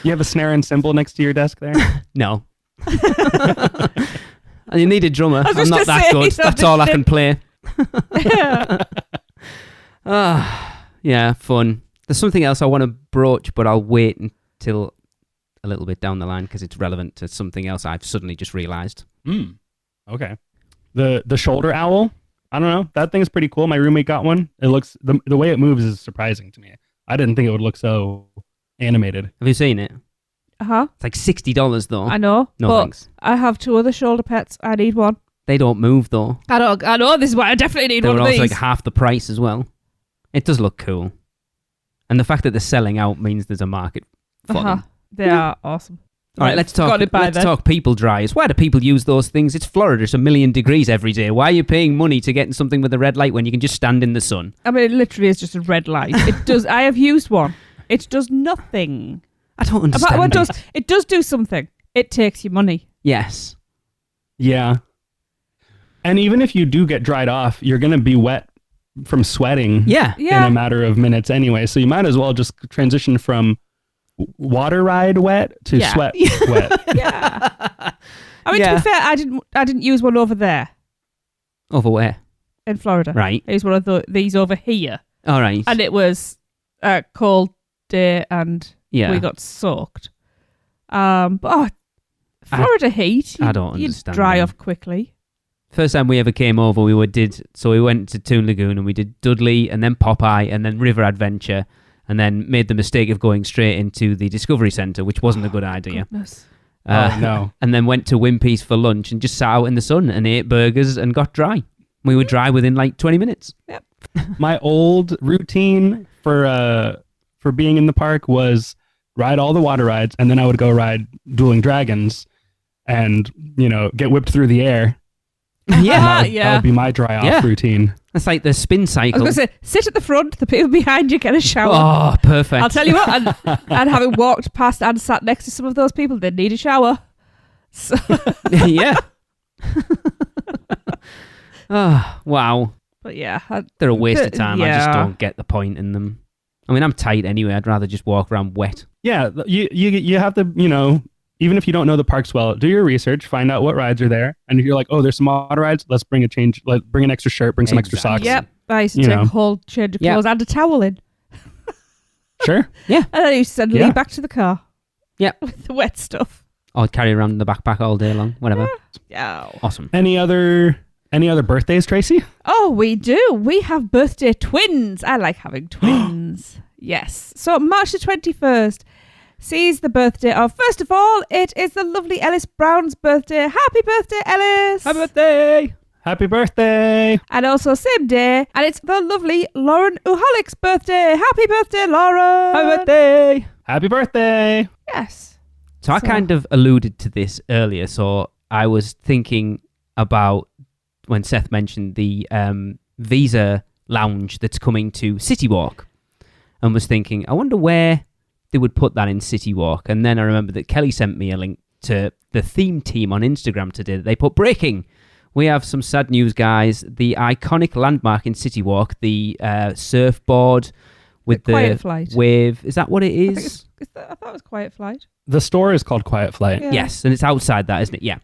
You have a snare and cymbal next to your desk there? No. And you need a drummer. I'm not that good. That's all I can play. Yeah, fun. There's something else I want to broach, but I'll wait until a little bit down the line because it's relevant to something else I've suddenly just realised. Okay. The shoulder owl. I don't know. That thing's pretty cool. My roommate got one. It looks the way it moves is surprising to me. I didn't think it would look so animated. Have you seen it? It's like $60 though. I know. No but thanks. I have 2 other shoulder pets. I need one. They don't move though. I know. This is why I definitely need They one were of also these. like half the price as well. It does look cool. And the fact that they're selling out means there's a market for them. They are awesome. All right, let's talk people dryers. Why do people use those things? It's Florida. It's 1,000,000 degrees every day. Why are you paying money to get something with a red light when you can just stand in the sun? I mean, it literally is just a red light. It does. I have used one. It does nothing. I don't understand it does do something. It takes your money. Yes. Yeah. And even if you do get dried off, you're going to be wet from sweating Yeah. in a matter of minutes anyway. So you might as well just transition from water ride wet to sweat wet. Yeah. I mean, to be fair, I didn't use one over there Over where? in Florida. Right. I used one of these over here, All right. and it was a cold day, and Yeah. we got soaked. But Florida heat, I don't you understand dry them. off quickly. First time we ever came over, we went to Toon Lagoon and we did Dudley and then Popeye and then River Adventure and then made the mistake of going straight into the Discovery Centre, which wasn't a good idea. Goodness. No. And then went to Wimpy's for lunch and just sat out in the sun and ate burgers and got dry. We were dry within like 20 minutes. Yep. My old routine for being in the park was ride all the water rides, and then I would go ride Dueling Dragons and, get whipped through the air. Yeah. That would be my dry off routine. That's like the spin I cycle. was going to say, sit at the front, the people behind you get a shower. Oh, perfect. I'll tell you what, and having walked past and sat next to some of those people, they need a shower. So. Yeah. Oh, wow. But yeah. They're a waste of time. I just yeah. don't get the point in them. I mean, I'm tight anyway. I'd rather just walk around wet. Yeah, you have to, even if you don't know the parks well, do your research, find out what rides are there. And if you're like, oh, there's some auto rides, let's bring a change, bring an extra shirt, bring some extra socks. Yep. I used to take a whole change of clothes and a towel in. Sure. Yeah. And then I used to send Lee back to the car. Yeah. With the wet stuff. I'd carry around in the backpack all day long, whatever. Yeah. Awesome. Any other birthdays, Tracy? Oh, we do. We have birthday twins. I like having twins. Yes. So March the 21st sees the birthday of, first of all, it is the lovely Ellis Brown's birthday. Happy birthday, Ellis. Happy birthday. Happy birthday. And also same day, and it's the lovely Lauren Uholik's birthday. Happy birthday, Lauren. Happy birthday. Happy birthday. Yes. So I kind of alluded to this earlier. So I was thinking about when Seth mentioned the Visa lounge that's coming to City Walk, and was thinking, I wonder where they would put that in City Walk. And then I remembered that Kelly sent me a link to the theme team on Instagram today. They put breaking. We have some sad news, guys. The iconic landmark in City Walk, the surfboard with the Quiet Flight. wave. Is that what it is? I thought it was Quiet Flight. The store is called Quiet Flight. Yeah. Yes, and it's outside that, isn't it? Yeah.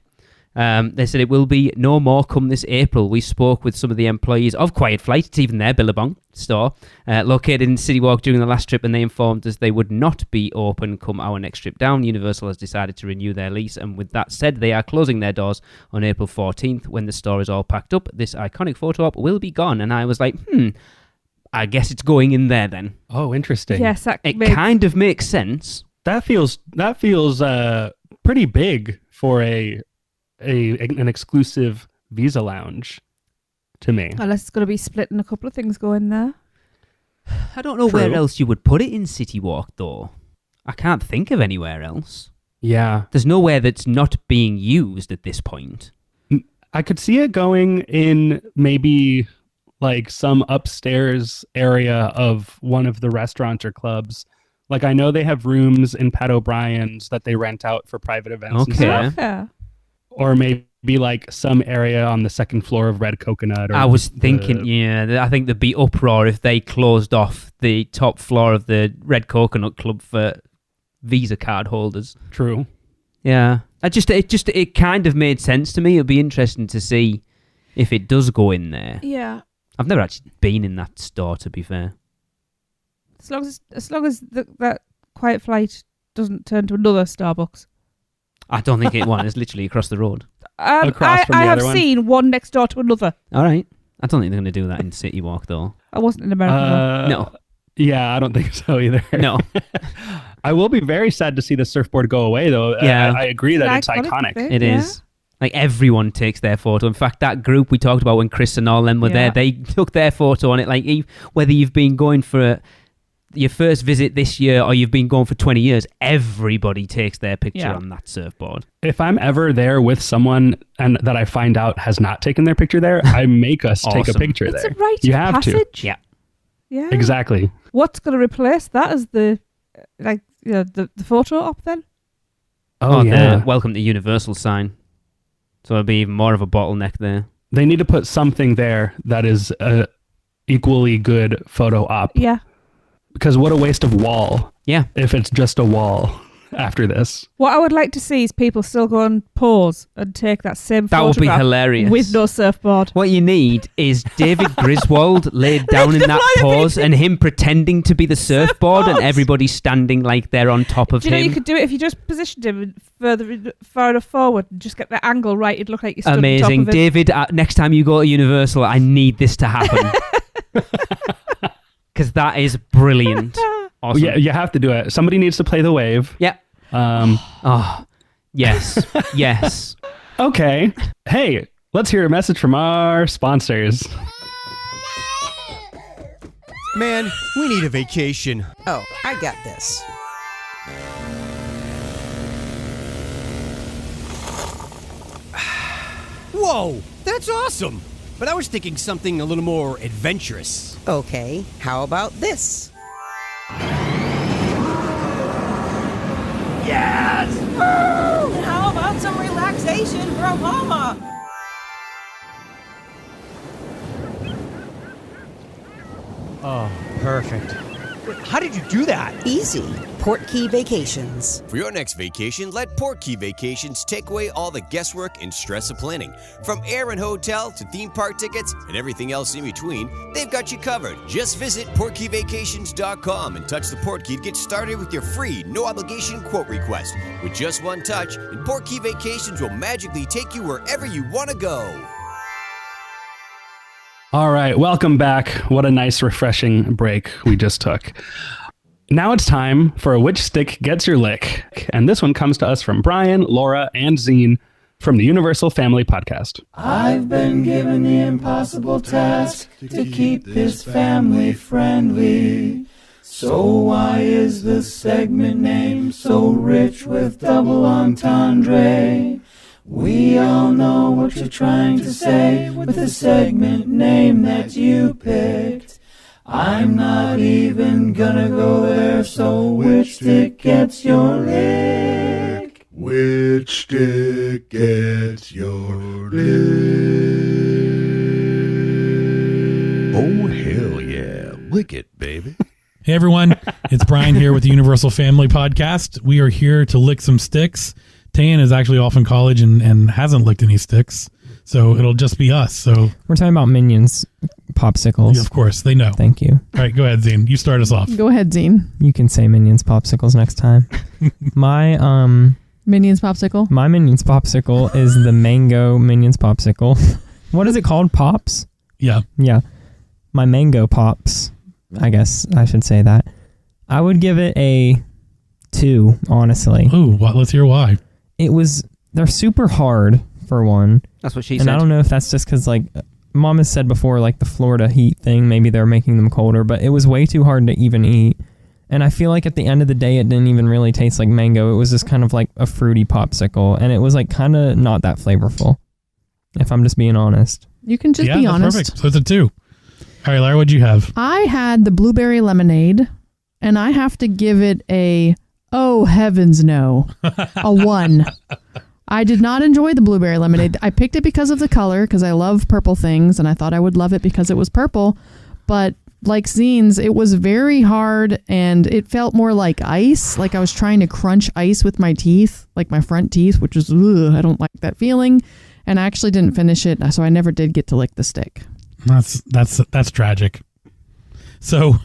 They said it will be no more come this April. We spoke with some of the employees of Quiet Flight. It's even there, Billabong store, located in City Walk during the last trip, and they informed us they would not be open come our next trip down. Universal has decided to renew their lease, and with that said, they are closing their doors on April 14th. When the store is all packed up, this iconic photo op will be gone. And I was like, I guess it's going in there then. Oh, interesting. Yes, It kind of makes sense. That feels pretty big for an exclusive Visa lounge to me. Unless it's going to be split and a couple of things go in there. I don't know True. where else you would put it in City Walk, though. I can't think of anywhere else. Yeah. There's nowhere that's not being used at this point. I could see it going in maybe like some upstairs area of one of the restaurants or clubs. Like I know they have rooms in Pat O'Brien's that they rent out for private events and Okay. stuff. Okay. Or maybe like some area on the second floor of Red Coconut. Or I was thinking, I think there'd be uproar if they closed off the top floor of the Red Coconut Club for Visa card holders. True. Yeah. It kind of made sense to me. It'd be interesting to see if it does go in there. Yeah. I've never actually been in that store, to be fair. As long as that Quiet Flight doesn't turn to another Starbucks. I don't think it was. It's literally across the road. Across from the I have other one? seen one next door to another. All right. I don't think they're going to do that in City Walk, though. I wasn't in America. No. Yeah, I don't think so either. No. I will be very sad to see the surfboard go away, though. Yeah. I agree that it's Iconic iconic. thing. It is. Like, everyone takes their photo. In fact, that group we talked about when Chris and all them were there, they took their photo on it. Like, whether you've been going for your first visit this year or you've been going for 20 years, everybody takes their picture on that surfboard. If I'm ever there with someone and that I find out has not taken their picture there, I make us take a Awesome. picture It's there. a rite You of have to. passage. Yeah. Yeah. Exactly. What's going to replace that as the photo op then? Oh, yeah. The welcome to Universal sign. So it'll be even more of a bottleneck there. They need to put something there that is a equally good photo op. Yeah. Because what a waste of wall Yeah. if it's just a wall after this. What I would like to see is people still go and pause and take that same That would be photograph hilarious. with no surfboard. What you need is David Griswold laid down in that pose and him pretending to be the surfboard and everybody standing like they're on top of Do you know him. you could do it if you just positioned him far enough forward and just get the angle right? It'd look like you stood Amazing. on top of him. David, next time you go to Universal, I need this to happen. Because that is brilliant. Awesome. Yeah, you have to do it. Somebody needs to play the wave. Yeah. Oh, yes. Yes. Okay. Hey, let's hear a message from our sponsors. Man, we need a vacation. Oh, I got this. Whoa! That's awesome. But I was thinking something a little more adventurous. Okay, how about this? Yes! And how about some relaxation from Mama? Oh, perfect. Wait, how did you do that? Easy. Portkey Vacations. For your next vacation, let Portkey Vacations take away all the guesswork and stress of planning. From air and hotel to theme park tickets and everything else in between, they've got you covered. Just visit PortkeyVacations.com and touch the Portkey to get started with your free, no-obligation quote request. With just one touch, and Portkey Vacations will magically take you wherever you want to go. All right, welcome back. What a nice, refreshing break we just took. Now it's time for Which Stick Gets Your Lick. And this one comes to us from Brian, Laura, and Zine from the Universal Family Podcast. I've been given the impossible task to keep this family friendly. So why is the segment name so rich with double entendre? We all know what you're trying to say with the segment name that you picked. I'm not even gonna go there, so which stick gets your lick? Which stick gets your lick? Oh, hell yeah. Lick it, baby. Hey, everyone. It's Brian here with the Universal Family Podcast. We are here to lick some sticks. Tan is actually off in college and hasn't licked any sticks, so it'll just be us. So we're talking about Minions popsicles. Yeah, of course, they know. Thank you. All right, go ahead, Zine. You start us off. Go ahead, Zine. You can say Minions popsicles next time. My Minions popsicle. My Minions popsicle is the mango Minions popsicle. What is it called? Pops? Yeah. Yeah. My mango pops. I guess I should say that. I would give it a 2, honestly. Ooh, let's hear why. They're super hard, for one. That's what she said. And I don't know if that's just because, like, Mom has said before, like, the Florida heat thing, maybe they're making them colder, but it was way too hard to even eat. And I feel like at the end of the day, it didn't even really taste like mango. It was just kind of like a fruity popsicle, and it was, like, kind of not that flavorful, if I'm just being honest. You can just be honest. Perfect. So it's a 2. All right, Lara, what'd you have? I had the blueberry lemonade, and I have to give it a, oh, heavens no, a 1. I did not enjoy the blueberry lemonade. I picked it because of the color, because I love purple things, and I thought I would love it because it was purple. But like Zine's, it was very hard, and it felt more like ice, like I was trying to crunch ice with my teeth, like my front teeth, which is, I don't like that feeling. And I actually didn't finish it, so I never did get to lick the stick. That's tragic. So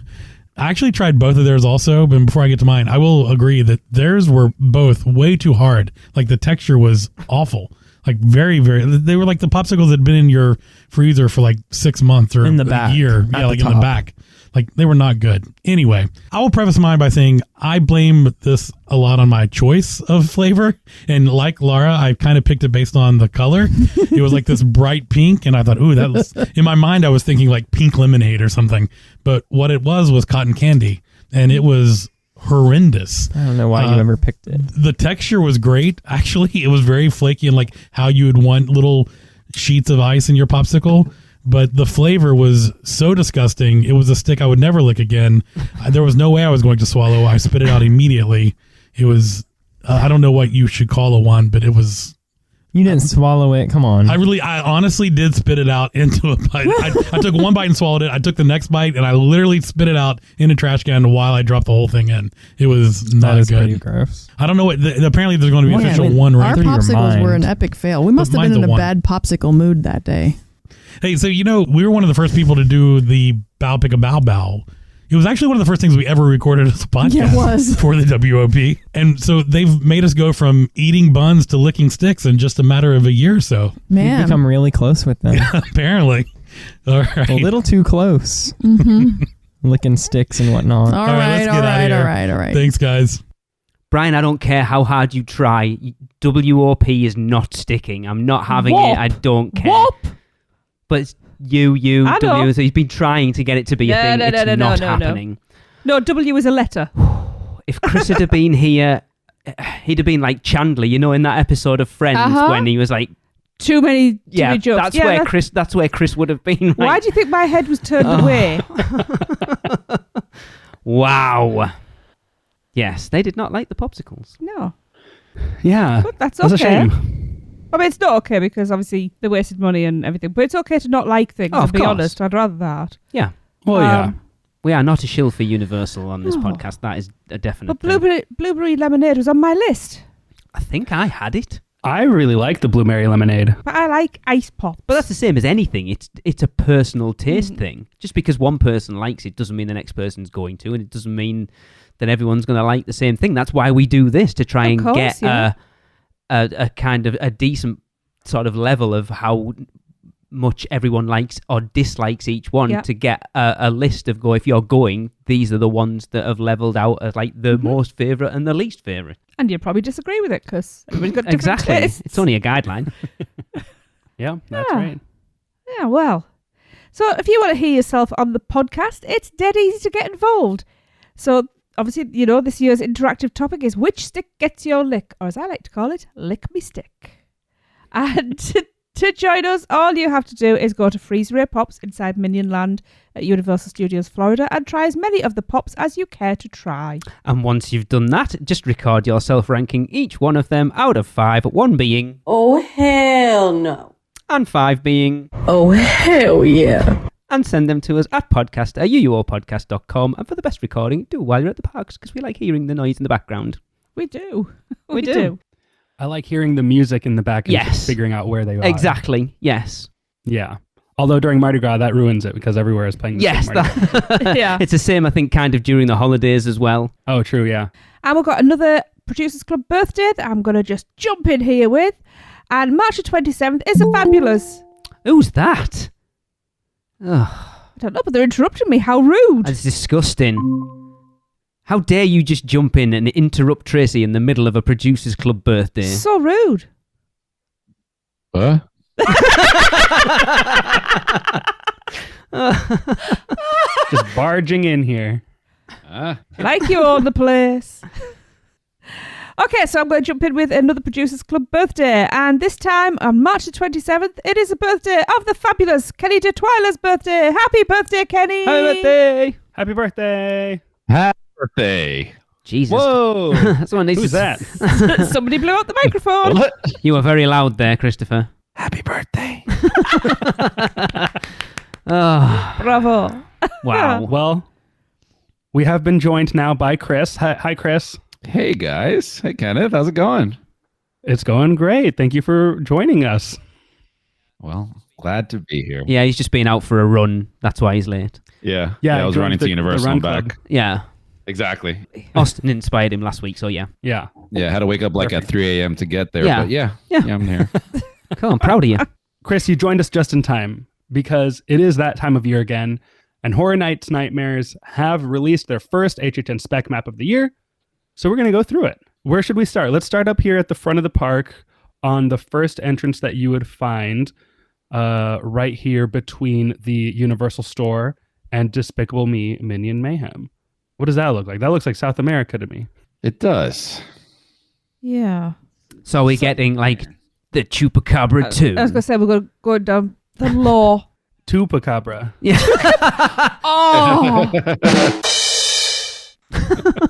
I actually tried both of theirs also, but before I get to mine, I will agree that theirs were both way too hard. Like the texture was awful. Like very, very, they were like the popsicles that had been in your freezer for like 6 months or in the back, a year. Yeah, like in the back. Like they were not good. Anyway, I will preface mine by saying I blame this a lot on my choice of flavor. And like Laura, I kind of picked it based on the color. It was like this bright pink. And I thought, ooh, that was, in my mind, I was thinking like pink lemonade or something. But what it was cotton candy. And it was horrendous. I don't know why you ever picked it. The texture was great. Actually, it was very flaky and like how you would want little sheets of ice in your popsicle. But the flavor was so disgusting. It was a stick I would never lick again. There was no way I was going to swallow. I spit it out immediately. It was, I don't know what you should call a 1, but it was. You didn't swallow it. Come on. I honestly did spit it out into a bite. I took one bite and swallowed it. I took the next bite and I literally spit it out in a trash can while I dropped the whole thing in. It was not that is good. Pretty gross. I don't know what. Apparently, there's going to be an official 1 right Our through your popsicles mind. were an epic fail. We must have been in a bad popsicle mood that day. Hey, so we were one of the first people to do the Bow Pick a Bow Bow. It was actually one of the first things we ever recorded as a podcast. Yeah, it was. For the WOP. And so they've made us go from eating buns to licking sticks in just a matter of a year or so. Man. You've become really close with them. Yeah, apparently. All right. A little too close. Mm-hmm. Licking sticks and whatnot. All right. Thanks, guys. Brian, I don't care how hard you try. WOP is not sticking. I'm not having it. I don't care. Whoop. But it's W, so he's been trying to get it to be a thing. It's not happening. No, W is a letter. If Chris had been here, he'd have been like Chandler, in that episode of Friends when he was like too many jokes. That's where Chris. That's where Chris would have been. Right? Why do you think my head was turned away? Wow. Yes, they did not like the popsicles. No. Yeah. But that's a okay. shame. I mean, it's not okay because obviously they wasted money and everything. But it's okay to not like things. Oh, to be honest, I'd rather that. Yeah. Well, yeah. We are not a shill for Universal on this podcast. That is a definite. But blueberry lemonade was on my list. I think I had it. I really like the blueberry lemonade. But I like ice pop. But that's the same as anything. It's a personal taste thing. Just because one person likes it doesn't mean the next person's going to, and it doesn't mean that everyone's going to like the same thing. That's why we do this, to try and get a kind of a decent sort of level of how much everyone likes or dislikes each one, to get a list of if you're going, these are the ones that have leveled out as like the most favourite and the least favourite. And you'd probably disagree with it because everybody's got different tastes. It's only a guideline. Yeah, that's right. Yeah, well. So if you want to hear yourself on the podcast, it's dead easy to get involved. So obviously, this year's interactive topic is which stick gets your lick, or as I like to call it, lick me stick. And to join us, all you have to do is go to Freeze Ray Pops inside Minion Land at Universal Studios Florida and try as many of the pops as you care to try. And once you've done that, just record yourself ranking each one of them out of 5, 1 being Oh, hell no. and 5 being Oh, hell yeah. and send them to us at podcast@uuopodcast.com. And for the best recording, do it while you're at the parks because we like hearing the noise in the background. We do. We do. I like hearing the music in the back and Yes. figuring out where they are. Exactly. Yes. Yeah. Although during Mardi Gras, that ruins it because everywhere is playing the Yes. same Mardi Gras. Yeah. It's the same, I think, kind of during the holidays as well. Oh, true, yeah. And we've got another Producers Club birthday that I'm going to just jump in here with. And March the 27th is a fabulous. Who's that? Ugh. I don't know, but they're interrupting me. How rude. That's disgusting. How dare you just jump in and interrupt Tracy in the middle of a Producers Club birthday? So rude. What? Just barging in here. Like you own the place. Okay, so I'm going to jump in with another Producers Club birthday. And this time, on March the 27th, it is a birthday of the fabulous Kenny de Twyla's birthday. Happy birthday, Kenny! Happy birthday! Happy birthday! Happy birthday! Jesus. Whoa! Someone needs Who's that? Somebody blew out the microphone. What? You were very loud there, Christopher. Happy birthday! Oh, Bravo. wow. Well, we have been joined now by Chris. Hi, Chris. Hey guys. Hey Kenneth. How's it going? It's going great. Thank you for joining us. Well, glad to be here. Yeah, he's just been out for a run. That's why he's late. Yeah. Yeah, I was joined running the to Universal run and club. back. Yeah. Exactly. Austin inspired him last week, so yeah. Yeah. Yeah, I had to wake up like Perfect. at 3 a.m. to get there. Yeah. But yeah, I'm here. Cool, I'm proud of you. Chris, you joined us just in time because it is that time of year again, and Horror Night Nightmares have released their first HHN Spec Map of the year, so we're going to go through it. Where should we start? Let's start up here at the front of the park on the first entrance that you would find right here between the Universal Store and Despicable Me Minion Mayhem. What does that look like? That looks like South America to me. It does. Yeah. So we're getting like the Chupacabra 2. I was going to say, we're going to go down the law. Chupacabra. Yeah. Oh!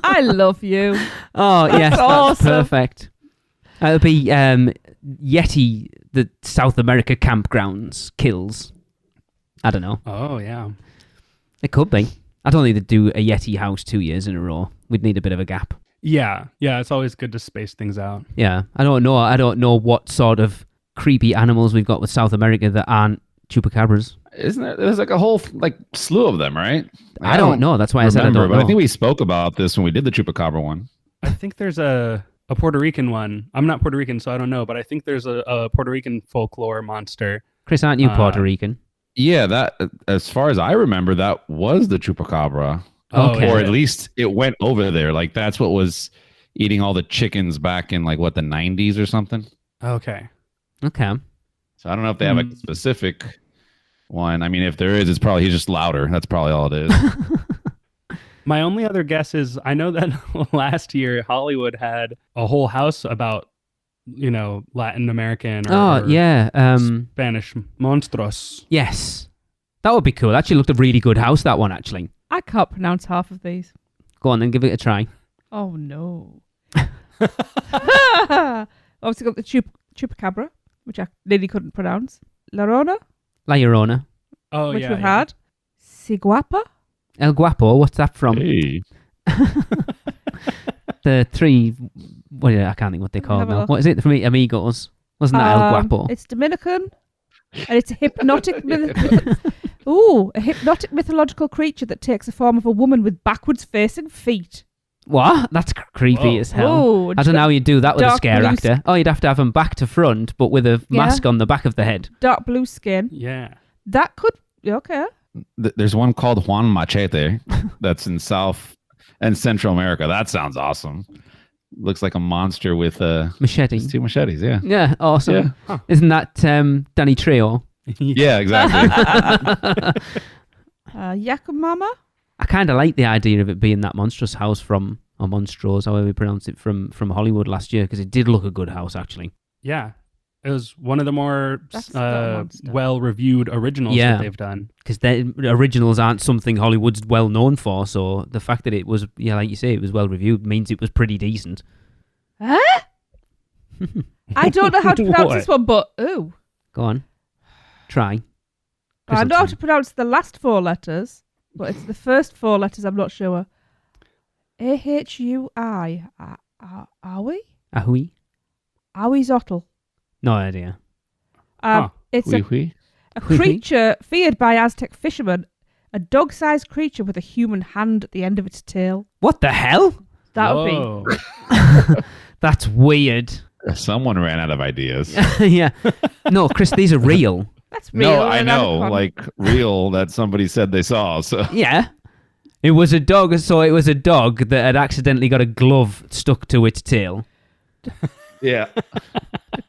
I love you. Oh, yes, that's awesome. perfect. It'll be Yeti, the South America campgrounds kills. I don't know. Oh, yeah. It could be. I don't think they'd do a Yeti house 2 years in a row. We'd need a bit of a gap. Yeah. Yeah, it's always good to space things out. Yeah. I don't know what sort of creepy animals we've got with South America that aren't chupacabras. Isn't there? There's like a whole slew of them, right? I don't know. That's why I said I don't but know. I think we spoke about this when we did the Chupacabra one. I think there's a Puerto Rican one. I'm not Puerto Rican, so I don't know, but I think there's a Puerto Rican folklore monster. Chris, aren't you Puerto Rican? Yeah, that as far as I remember, that was the Chupacabra. Okay. Or at least it went over there. Like that's what was eating all the chickens back in like what the 90s or something. Okay. Okay. So I don't know if they have a specific one. I mean, if there is, it's probably he's just louder. That's probably all it is. My only other guess is I know that last year Hollywood had a whole house about Latin American Oh, or yeah. Spanish monstruos. Yes. That would be cool. Actually looked a really good house, that one, actually. I can't pronounce half of these. Go on then, give it a try. Oh, no. Obviously got the chupacabra, which I nearly couldn't pronounce. La Llorona, Oh, which yeah. we've had. Siguapa. El Guapo, what's that from? Hey. The three... I can't think what they call Have a now. look. What is it from Amigos? Wasn't that El Guapo? It's Dominican, and it's a hypnotic... a hypnotic mythological creature that takes the form of a woman with backwards-facing feet. What? That's creepy as hell. Oh, I don't know how you'd do that with a dark scare blue actor. Oh, you'd have to have them back to front, but with a mask on the back of the head. Dark blue skin. Yeah. That could... Okay. There's one called Juan Machete that's in South and Central America. That sounds awesome. Looks like a monster with Machetes. 2 machetes, yeah. Yeah, awesome. Yeah. Huh. Isn't that Danny Trejo? Yeah, exactly. Yakumama? I kind of like the idea of it being that monstrous house from, or monstrous, however you pronounce it, from Hollywood last year, because it did look a good house, actually. Yeah. It was one of the more That's the monster. well-reviewed originals that they've done. Because the originals aren't something Hollywood's well known for, so the fact that it was, like you say, it was well-reviewed means it was pretty decent. Huh? I don't know how to pronounce this one, but ooh. Go on. Try. I know how to pronounce the last 4 letters, but it's the first 4 letters I'm not sure. A-H-U-I. Are we? Ahui? Ahuizotl. No idea. It's a creature feared by Aztec fishermen, a dog-sized creature with a human hand at the end of its tail. What the hell? That would be. That's weird. Someone ran out of ideas. Yeah. No, Chris, these are real. That's real. No, I know. Like real that somebody said they saw. So Yeah. It was a dog, so it was a dog that had accidentally got a glove stuck to its tail. yeah.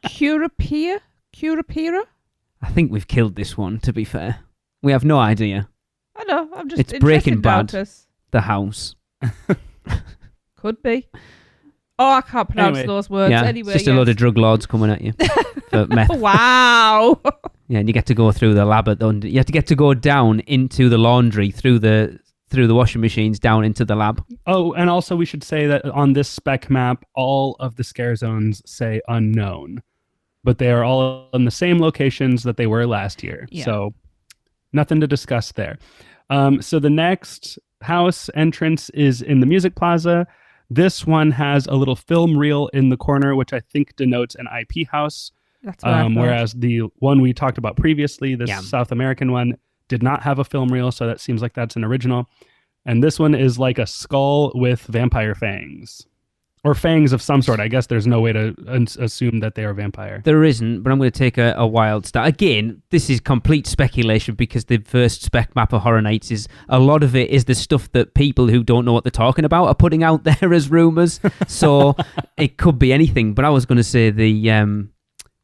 Curapira? I think we've killed this one, to be fair. We have no idea. I know, I'm just It's Breaking interested Bad. about us. The house. Could be. Oh, I can't pronounce Anyway. those words. Yeah, Anyway, it's just a load of drug lords coming at you for meth. Wow. Yeah, and you get to go through the lab you have to get to go down into the laundry through the washing machines down into the lab. Oh, and also we should say that on this spec map, all of the scare zones say unknown, but they are all in the same locations that they were last year. Yeah. So nothing to discuss there. So the next house entrance is in the Music Plaza. This one has a little film reel in the corner, which I think denotes an IP house. That's what I thought. Whereas the one we talked about previously, this Yeah. South American one, did not have a film reel, so that seems like that's an original. And this one is like a skull with vampire fangs. Or fangs of some sort. I guess there's no way to assume that they are vampire. There isn't, but I'm going to take a wild start. Again, this is complete speculation because the first spec map of Horror Nights is, a lot of it is the stuff that people who don't know what they're talking about are putting out there as rumours. So it could be anything. But I was going to say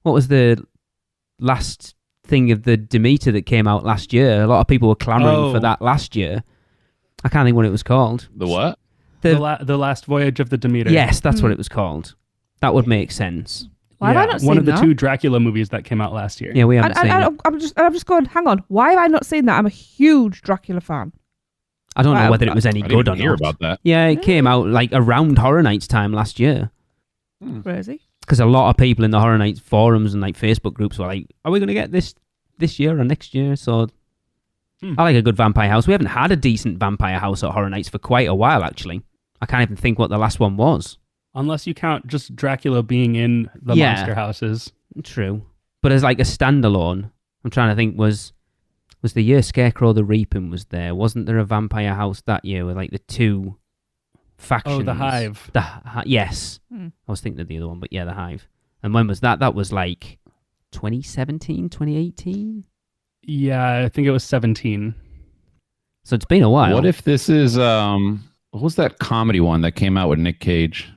what was the last thing of the Demeter that came out last year? A lot of people were clamouring for that last year. I can't think what it was called. The what? The Last Voyage of the Demeter. Yes, that's what it was called. That would make sense. Why have I not one seen of the that? 2 Dracula movies that came out last year. Yeah, we haven't seen it. I'm just going, hang on. Why have I not seen that? I'm a huge Dracula fan. I don't know Wow. whether it was any I good didn't or hear not. about that. Yeah, it came out like around Horror Nights time last year. Crazy. Because a lot of people in the Horror Nights forums and like Facebook groups were like, are we going to get this year or next year? So I like a good vampire house. We haven't had a decent vampire house at Horror Nights for quite a while, actually. I can't even think what the last one was. Unless you count just Dracula being in the monster houses. True. But as like a standalone, I'm trying to think, was the year Scarecrow the Reaping was there? Wasn't there a vampire house that year with like the 2 factions? Oh, the Hive. Yes. Hmm. I was thinking of the other one, but yeah, the Hive. And when was that? That was like 2017, 2018? Yeah, I think it was 17. So it's been a while. What if this is what was that comedy one that came out with Nick Cage?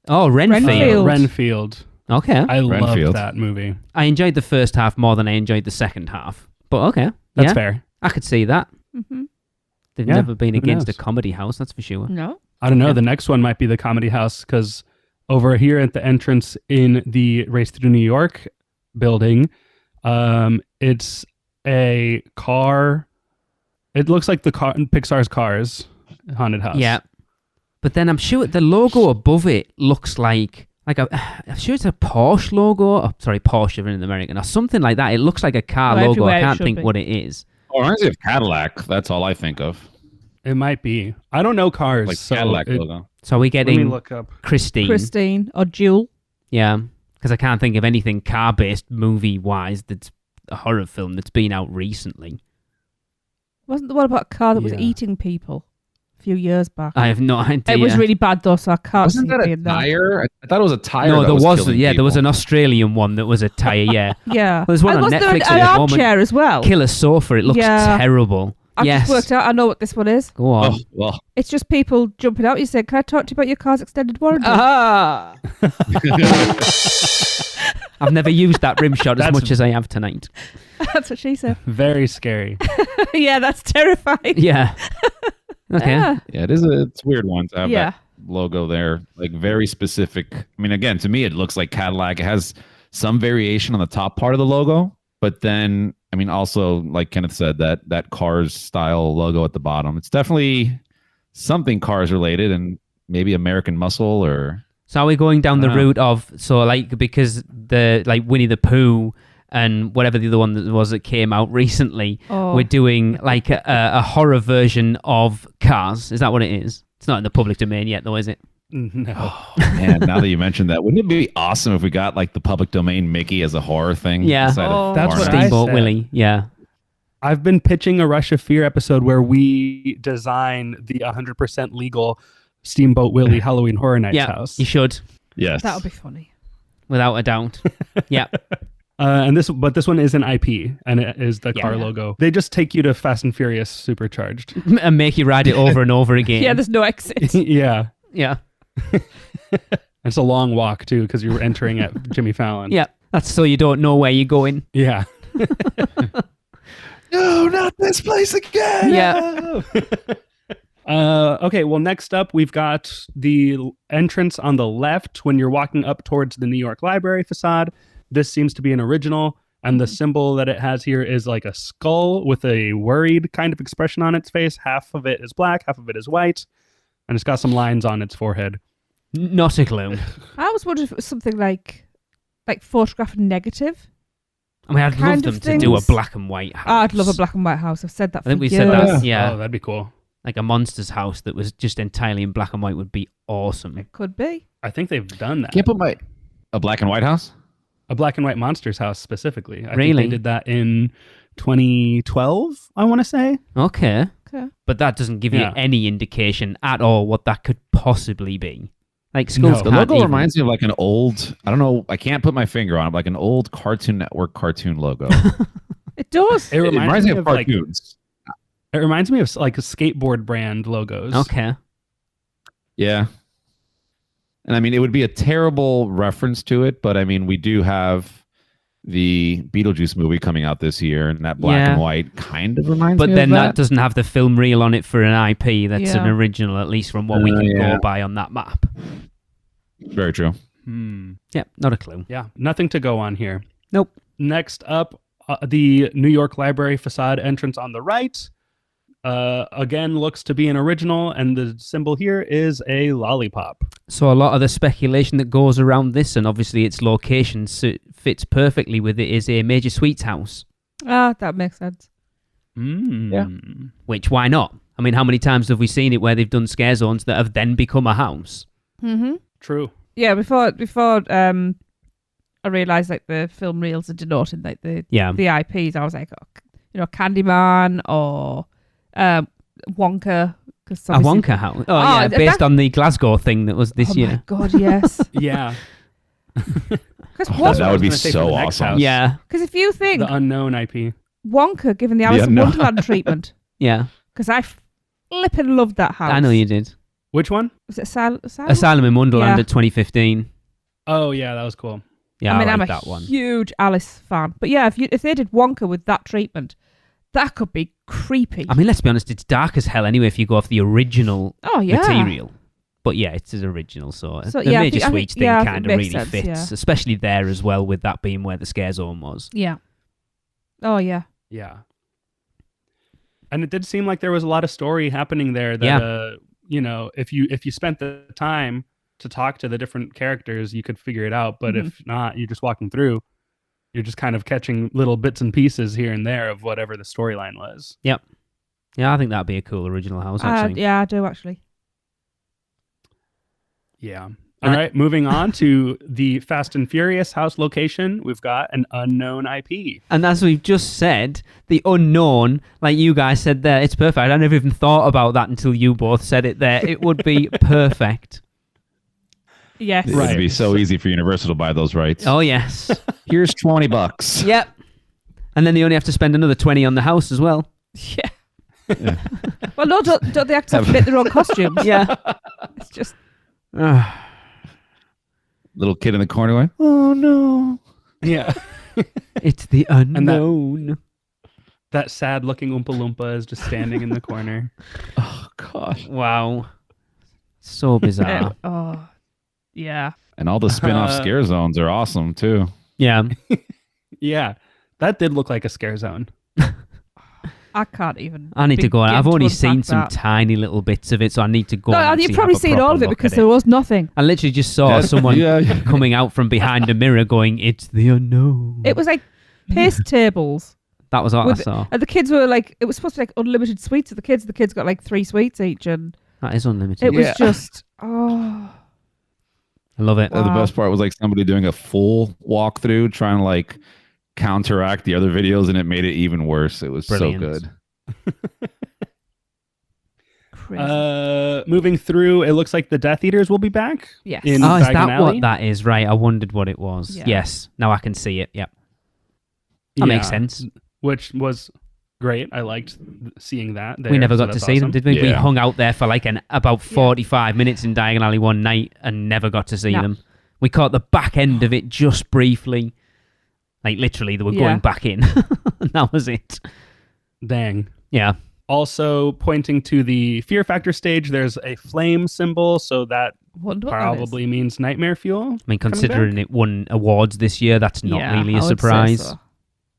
Oh, Renfield. Renfield. Okay. I loved Renfield. that movie. I enjoyed the first half more than I enjoyed the second half. But okay. That's yeah, fair. I could see that. Mm-hmm. They've Yeah, never been who against a knows? comedy house, that's for sure. No. I don't know. Yeah. The next one might be the comedy house because over here at the entrance in the Race Through New York building. It's a car. It looks like Pixar's Cars haunted house. Yeah. But then I'm sure the logo above it looks like I'm sure it's a Porsche logo. Oh, sorry, Porsche in American or something like that. It looks like a car logo. I can't think what it is. Oh, it reminds me of Cadillac. That's all I think of. It might be. I don't know cars. Like Cadillac logo. So are we getting Let me look up. Christine or Jewel? Yeah, because I can't think of anything car-based movie-wise that's a horror film that's been out recently. Wasn't the one about a car that was eating people a few years back? I have no idea. It was really bad though, so I can't Wasn't see that it a being tire? I thought it was a tire. No, there was. killing There was people. an Australian one that was a tire. Yeah, Yeah. Well, there's one on wasn't there Netflix an at the moment. armchair as well? Killer Sofa. It looks terrible. I've yes. just worked out. I know what this one is. Go on. Oh, well. It's just people jumping out. You said, "Can I talk to you about your car's extended warranty?" Ah! I've never used that rim shot as much as I have tonight. That's what she said. Very scary. Yeah, that's terrifying. Yeah. Okay. Yeah. Yeah, it's a weird one to have Yeah. that logo there. Like very specific. I mean, again, to me, it looks like Cadillac. It has some variation on the top part of the logo, but then, I mean, also, like Kenneth said, that Cars style logo at the bottom. It's definitely something Cars related and maybe American Muscle or... So are we going down the route of, because the, like, Winnie the Pooh and whatever the other one that was that came out recently, we're doing, like, a horror version of Cars. Is that what it is? It's not in the public domain yet, though, is it? No. Oh, man, now that you mentioned that, wouldn't it be awesome if we got, like, the public domain Mickey as a horror thing? Yeah. Inside of That's what Warner? Steamboat said. Willie, yeah. I've been pitching a Rush of Fear episode where we design the 100% legal Steamboat Willie Halloween Horror Nights house. You should. Yes. That would be funny. Without a doubt. Yeah. But this one is an IP, and it is the car logo. They just take you to Fast and Furious Supercharged. And make you ride it over and over again. Yeah, there's no exit. Yeah. Yeah. It's a long walk, too, because you're entering at Jimmy Fallon. Yeah. That's so you don't know where you're going. Yeah. No, not this place again. Yeah. Okay, well, next up, we've got the entrance on the left when you're walking up towards the New York Library facade. This seems to be an original, and the symbol that it has here is like a skull with a worried kind of expression on its face. Half of it is black, half of it is white, and it's got some lines on its forehead. Not a clue. I was wondering if it was something like photograph negative. I mean, I'd love kind them of to do a things. black and white house. I'd love a black and white house. I've said that for I think we years. said that. Yeah. Oh, that'd be cool. Like a monster's house that was just entirely in black and white would be awesome. It could be. I think they've done that. Can't put a black and white house? A black and white monsters house specifically. I Really? think they did that in 2012, I want to say. Okay. Okay. But that doesn't give you Yeah. any indication at all what that could possibly be. Like No. schools The can't logo even... reminds me of like an old, I don't know, I can't put my finger on it, like an old Cartoon Network cartoon logo. It does. It reminds me of like cartoons. it reminds me of like a skateboard brand logos. Okay. Yeah. And I mean, it would be a terrible reference to it, but I mean, we do have the Beetlejuice movie coming out this year, and that black Yeah. and white kind of reminds But me then of that doesn't have the film reel on it for an IP that's an Yeah. original, at least from what we can yeah. go by on that map. Very true. Yeah, not a clue. Yeah, nothing to go on here. Nope. Next up, the New York Library facade entrance on the right. Again, looks to be an original, and the symbol here is a lollipop. So a lot of the speculation that goes around this, and obviously its location fits perfectly with it, is a Major Sweets house. Ah, that makes sense. Yeah. Which, why not? I mean, how many times have we seen it where they've done scare zones that have then become a house? Mm-hmm. True. Yeah, before I realised like the film reels are denoting like the IPs, I was like, Candyman or Wonka. A Wonka house? Oh, yeah, based on the Glasgow thing that was this year. Oh my God, yes. Yeah. Because that would be so awesome. Yeah. Because if you think The unknown IP. Wonka given the Alice in Wonderland treatment, Yeah. because I flipping loved that house. I know you did. Which one? Was it Asylum? Asylum in Wonderland Yeah. at 2015. Oh, yeah, that was cool. Yeah, I mean, like I'm a that one. huge Alice fan. But yeah, if they did Wonka with that treatment, that could be creepy. I mean, let's be honest, it's dark as hell anyway if you go off the original Oh, yeah. material. But yeah, it's his original sort. So, The yeah, I major think- I think- suites thing yeah, I think kind it of makes really sense, fits, yeah. especially there as well, with that being where the scare zone was. Yeah. Oh yeah. Yeah. And it did seem like there was a lot of story happening there that if you spent the time to talk to the different characters, you could figure it out. But if not, you're just walking through, you're just kind of catching little bits and pieces here and there of whatever the storyline was. Yep. Yeah, I think that'd be a cool original house, actually. Yeah, I do actually. Yeah. All right, moving on to the Fast and Furious house location, we've got an unknown IP. And as we've just said, the unknown, like you guys said there, it's perfect. I never even thought about that until you both said it there. It would be perfect. Yes. It would be so easy for Universal to buy those rights. Oh, yes. Here's $20. Yep. And then they only have to spend another 20 on the house as well. Yeah. Well, no, don't the actors have to make their own costumes? Yeah. It's just... Little kid in the corner going, oh no. Yeah. It's the unknown. That sad-looking Oompa Loompa is just standing in the corner. Oh, gosh. Wow. So bizarre. Yeah. And all the spin-off scare zones are awesome, too. Yeah. Yeah. That did look like a scare zone. I can't even. I need to go. I've only seen some that. tiny little bits of it, so I need to go. No, and you've actually probably have a seen proper all of it look because at there was nothing. I literally just saw someone coming out from behind a mirror going, "It's the unknown." It was like paste tables. That was what I saw. And the kids were like, it was supposed to be like unlimited sweets for the kids. The kids got like 3 sweets each, and That is unlimited. it was just I love it. The best part was like somebody doing a full walkthrough, trying to like counteract the other videos, and it made it even worse. It was Brilliant. so good. Moving through, it looks like the Death Eaters will be back. Yes. In Oh, is Diagon that Alley. what that is? Right. I wondered what it was. Yeah. Yes. Now I can see it. Yep. That makes sense. Which was great. I liked seeing that. We never got to that's see them, awesome. did we? We Yeah. hung out there for like about 45 minutes in Diagon Alley one night and never got to see No. them. We caught the back end of it just briefly. Like literally, they were going back in. And that was it. Dang. Yeah. Also, pointing to the Fear Factor stage, there's a flame symbol, so that wonder what that probably means Nightmare Fuel. I mean, coming considering back. it won awards this year, that's not Yeah, really I a would say surprise. so.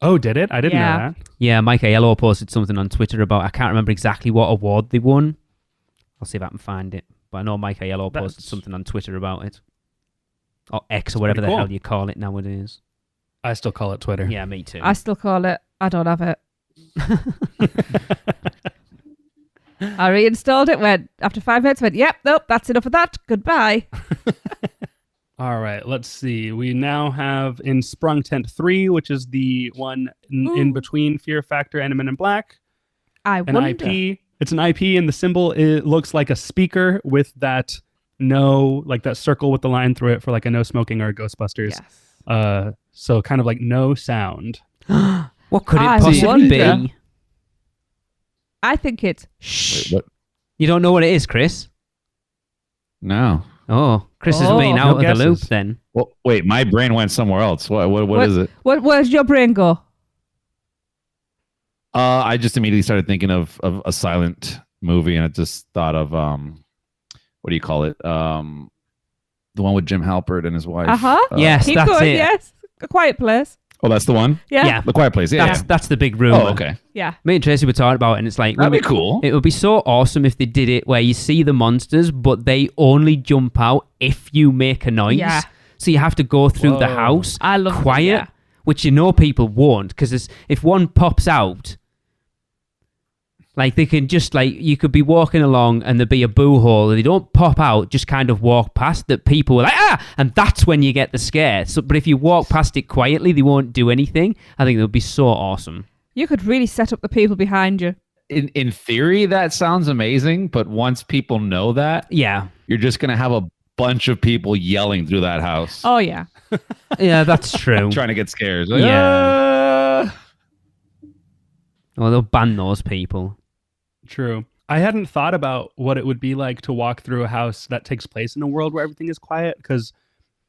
Oh, did it? I didn't know that. Yeah, Mike Aiello posted something on Twitter about, I can't remember exactly what award they won. I'll see if I can find it. But I know Mike Aiello posted something on Twitter about it. Or X or whatever the pretty cool. hell you call it nowadays. I still call it Twitter. Yeah, me too. I still call it. I don't have it. I reinstalled it. Went after 5 minutes. Went. Yep. Nope. That's enough of that. Goodbye. All right, let's see. We now have in Sprung Tent 3, which is the one in between Fear Factor and Men in Black. An IP. It's an IP, and the symbol it looks like a speaker with that that circle with the line through it for like a no smoking or a Ghostbusters. Yes. So kind of like no sound. What could it I possibly wonder. be? I think it's shh. Wait, what? You don't know what it is, Chris? No. Oh, Chris has Oh. been No out of the loop guesses. then. Well, wait, my brain went somewhere else. What is it? Where's your brain go? I just immediately started thinking of a silent movie, and I just thought of what do you call it? The one with Jim Halpert and his wife. Yes, Keep that's going. it. Yes. A Quiet Place. Oh, that's the one. Yeah. Yeah. The Quiet Place. Yeah. That's the big rumor. Oh, okay. Yeah. Me and Tracy were talking about it, and it's like That'd be cool. It would be so awesome if they did it where you see the monsters, but they only jump out if you make a noise. Yeah. So you have to go through the Whoa. house I love that, quiet, yeah. which people won't, because if one pops out, like they can just you could be walking along and there'd be a boo hole, and they don't pop out, just kind of walk past that. People are like and that's when you get the scare. So, but if you walk past it quietly, they won't do anything. I think it would be so awesome. You could really set up the people behind you. In theory, that sounds amazing, but once people know that, Yeah, you're just gonna have a bunch of people yelling through that house, Oh yeah. yeah, that's true. trying to get scares. Yeah. Well, they'll ban those people. True. I hadn't thought about what it would be like to walk through a house that takes place in a world where everything is quiet, because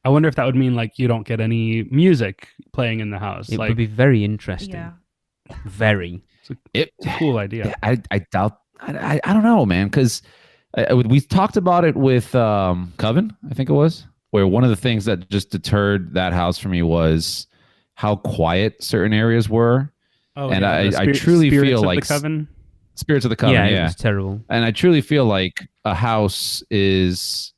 I wonder if that would mean like you don't get any music playing in the house. It like would be very interesting. Yeah. Very. it's a cool idea. I doubt. I don't know, man, because We talked about it with Coven, I think it was, where one of the things that just deterred that house for me was how quiet certain areas were. Oh, and yeah, I truly Spirits feel of like the Coven. Spirits of the Coven, it was terrible. And I truly feel like a house is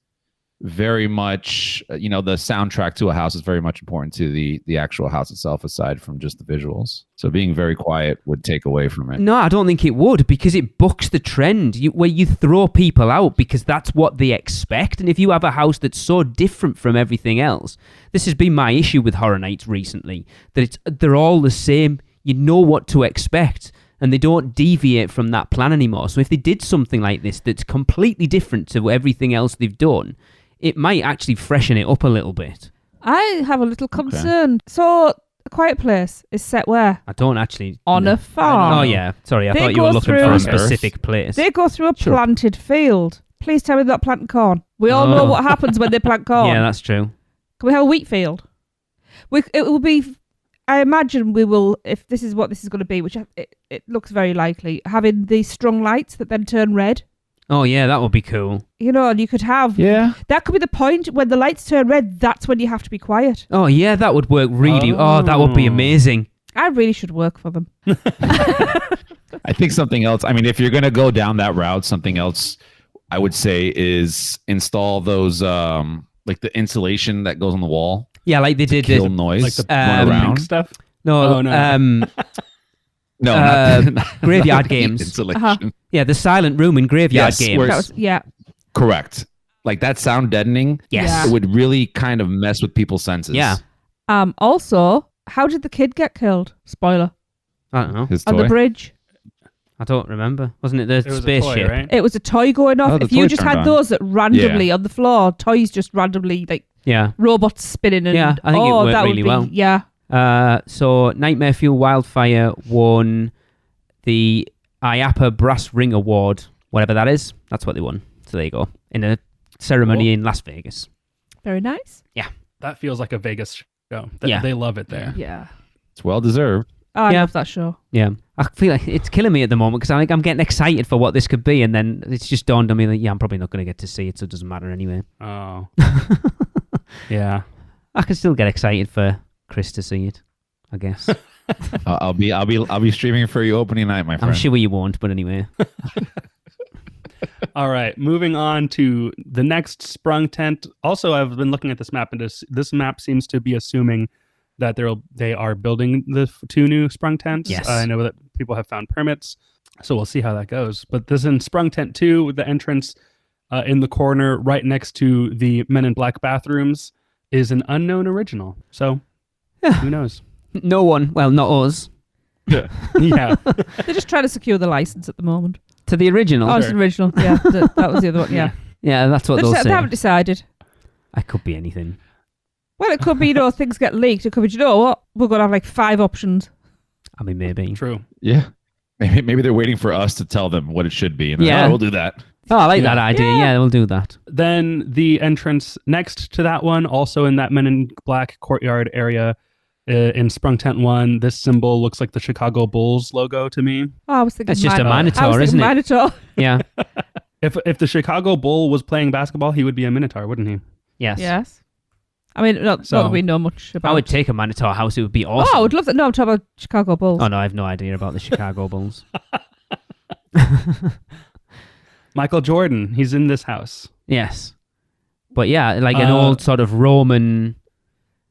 very much, the soundtrack to a house is very much important to the actual house itself, aside from just the visuals. So being very quiet would take away from it. No, I don't think it would, because it bucks the trend where you throw people out because that's what they expect. And if you have a house that's so different from everything else, this has been my issue with Horror Nights recently, that they're all the same. You know what to expect, and they don't deviate from that plan anymore. So if they did something like this that's completely different to everything else they've done, it might actually freshen it up a little bit. I have a little concern. So, A Quiet Place is set where? I don't actually... On a farm. Oh, yeah. Sorry, I They thought you were go looking through- for a specific place. They go through a planted field. Please tell me they're not planting corn. We all know what happens when they plant corn. Yeah, that's true. Can we have a wheat field? It will be... I imagine we will, if this is what this is going to be, which it looks very likely, having these strung lights that then turn red. Oh, yeah, that would be cool. And you could have... Yeah. That could be the point. When the lights turn red, that's when you have to be quiet. Oh, yeah, that would work really... Oh, that would be amazing. I really should work for them. I think something else, if you're going to go down that route, something else I would say is install those, like the insulation that goes on the wall. Yeah, like they did... Kill noise. Like the around. stuff? No, No, not Graveyard Games. Insulation. Yeah, the silent room in Graveyard Yes, Games. where- Yeah. Correct. Like that sound deadening. Yes. Yeah. It would really kind of mess with people's senses. Yeah. Also, how did the kid get killed? Spoiler. I don't know. His On the toy. bridge. I don't remember. Wasn't it the It was a spaceship? toy, right? It was a toy going off. Oh, the If you toy just turned had on. those that randomly on the floor, toys just randomly, like Yeah. robots spinning. And, Yeah, I think it worked that really would be, well. Yeah. So Nightmare Fuel Wildfire won the IAPA Brass Ring Award, whatever that is. That's what they won. So there you go. In a ceremony in Las Vegas. Very nice. That feels like a Vegas show. Yeah. They love it there. Yeah. It's well deserved. Oh, I Yeah. love that show. Yeah. I feel like it's killing me at the moment because I'm getting excited for what this could be, and then it's just dawned on me that, I'm probably not going to get to see it, so it doesn't matter anyway. Oh. Yeah. I can still get excited for Chris to see it, I guess. I'll be streaming for you opening night, my friend. I'm sure you won't, but anyway. All right, moving on to the next sprung tent. Also, I've been looking at this map, and this map seems to be assuming that they are building the two new sprung tents. Yes. I know that people have found permits, so we'll see how that goes. But this is in sprung tent 2, with the entrance in the corner right next to the Men in Black bathrooms, is an unknown original. So, who knows? No one. Well, not us. Yeah. They're just trying to secure the license at the moment. To the original. Oh, it's the original. Yeah, that was the other one. Yeah. Yeah, that's what they'll They say. haven't decided. I could be anything. Well, it could be, things get leaked. It could be, what? We're going to have like 5 options. I mean, maybe. True. Yeah. Maybe they're waiting for us to tell them what it should be. And Yeah. we'll do that. Oh, I like that idea. Yeah, we'll do that. Then the entrance next to that one, also in that Men in Black courtyard area, in Sprung Tent 1, this symbol looks like the Chicago Bulls logo to me. Oh, I was thinking That's just a I was Minotaur, thinking isn't it? Minotaur. Yeah. If the Chicago Bull was playing basketball, he would be a Minotaur, wouldn't he? Yes. Yes. I mean, not that we know much about. I would take a Minotaur house. It would be awesome. Oh, I would love that. No, I'm talking about Chicago Bulls. Oh, no, I have no idea about the Chicago Bulls. Michael Jordan, he's in this house. Yes. But yeah, like an old sort of Roman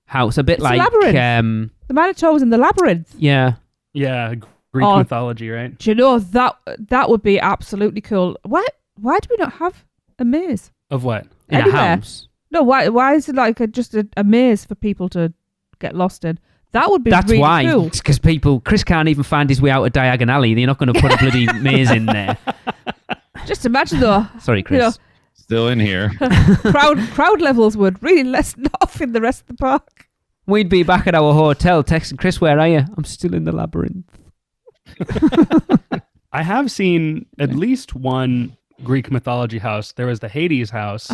house. A bit It's like... a labyrinth. The Minotaur was in the labyrinth. Yeah. Yeah, Greek mythology, right? Do you know, that would be absolutely cool. Why do we not have a maze? Of what? In Anywhere. a house. No, why is it like just a maze for people to get lost in? That would be That's really why. cool. It's because Chris can't even find his way out of Diagon Alley. They're not going to put a bloody maze in there. Just imagine though. Sorry, Chris. Still in here. crowd levels would really lessen off in the rest of the park. We'd be back at our hotel texting, Chris, where are you? I'm still in the labyrinth. I have seen at least one Greek mythology house. There was the Hades house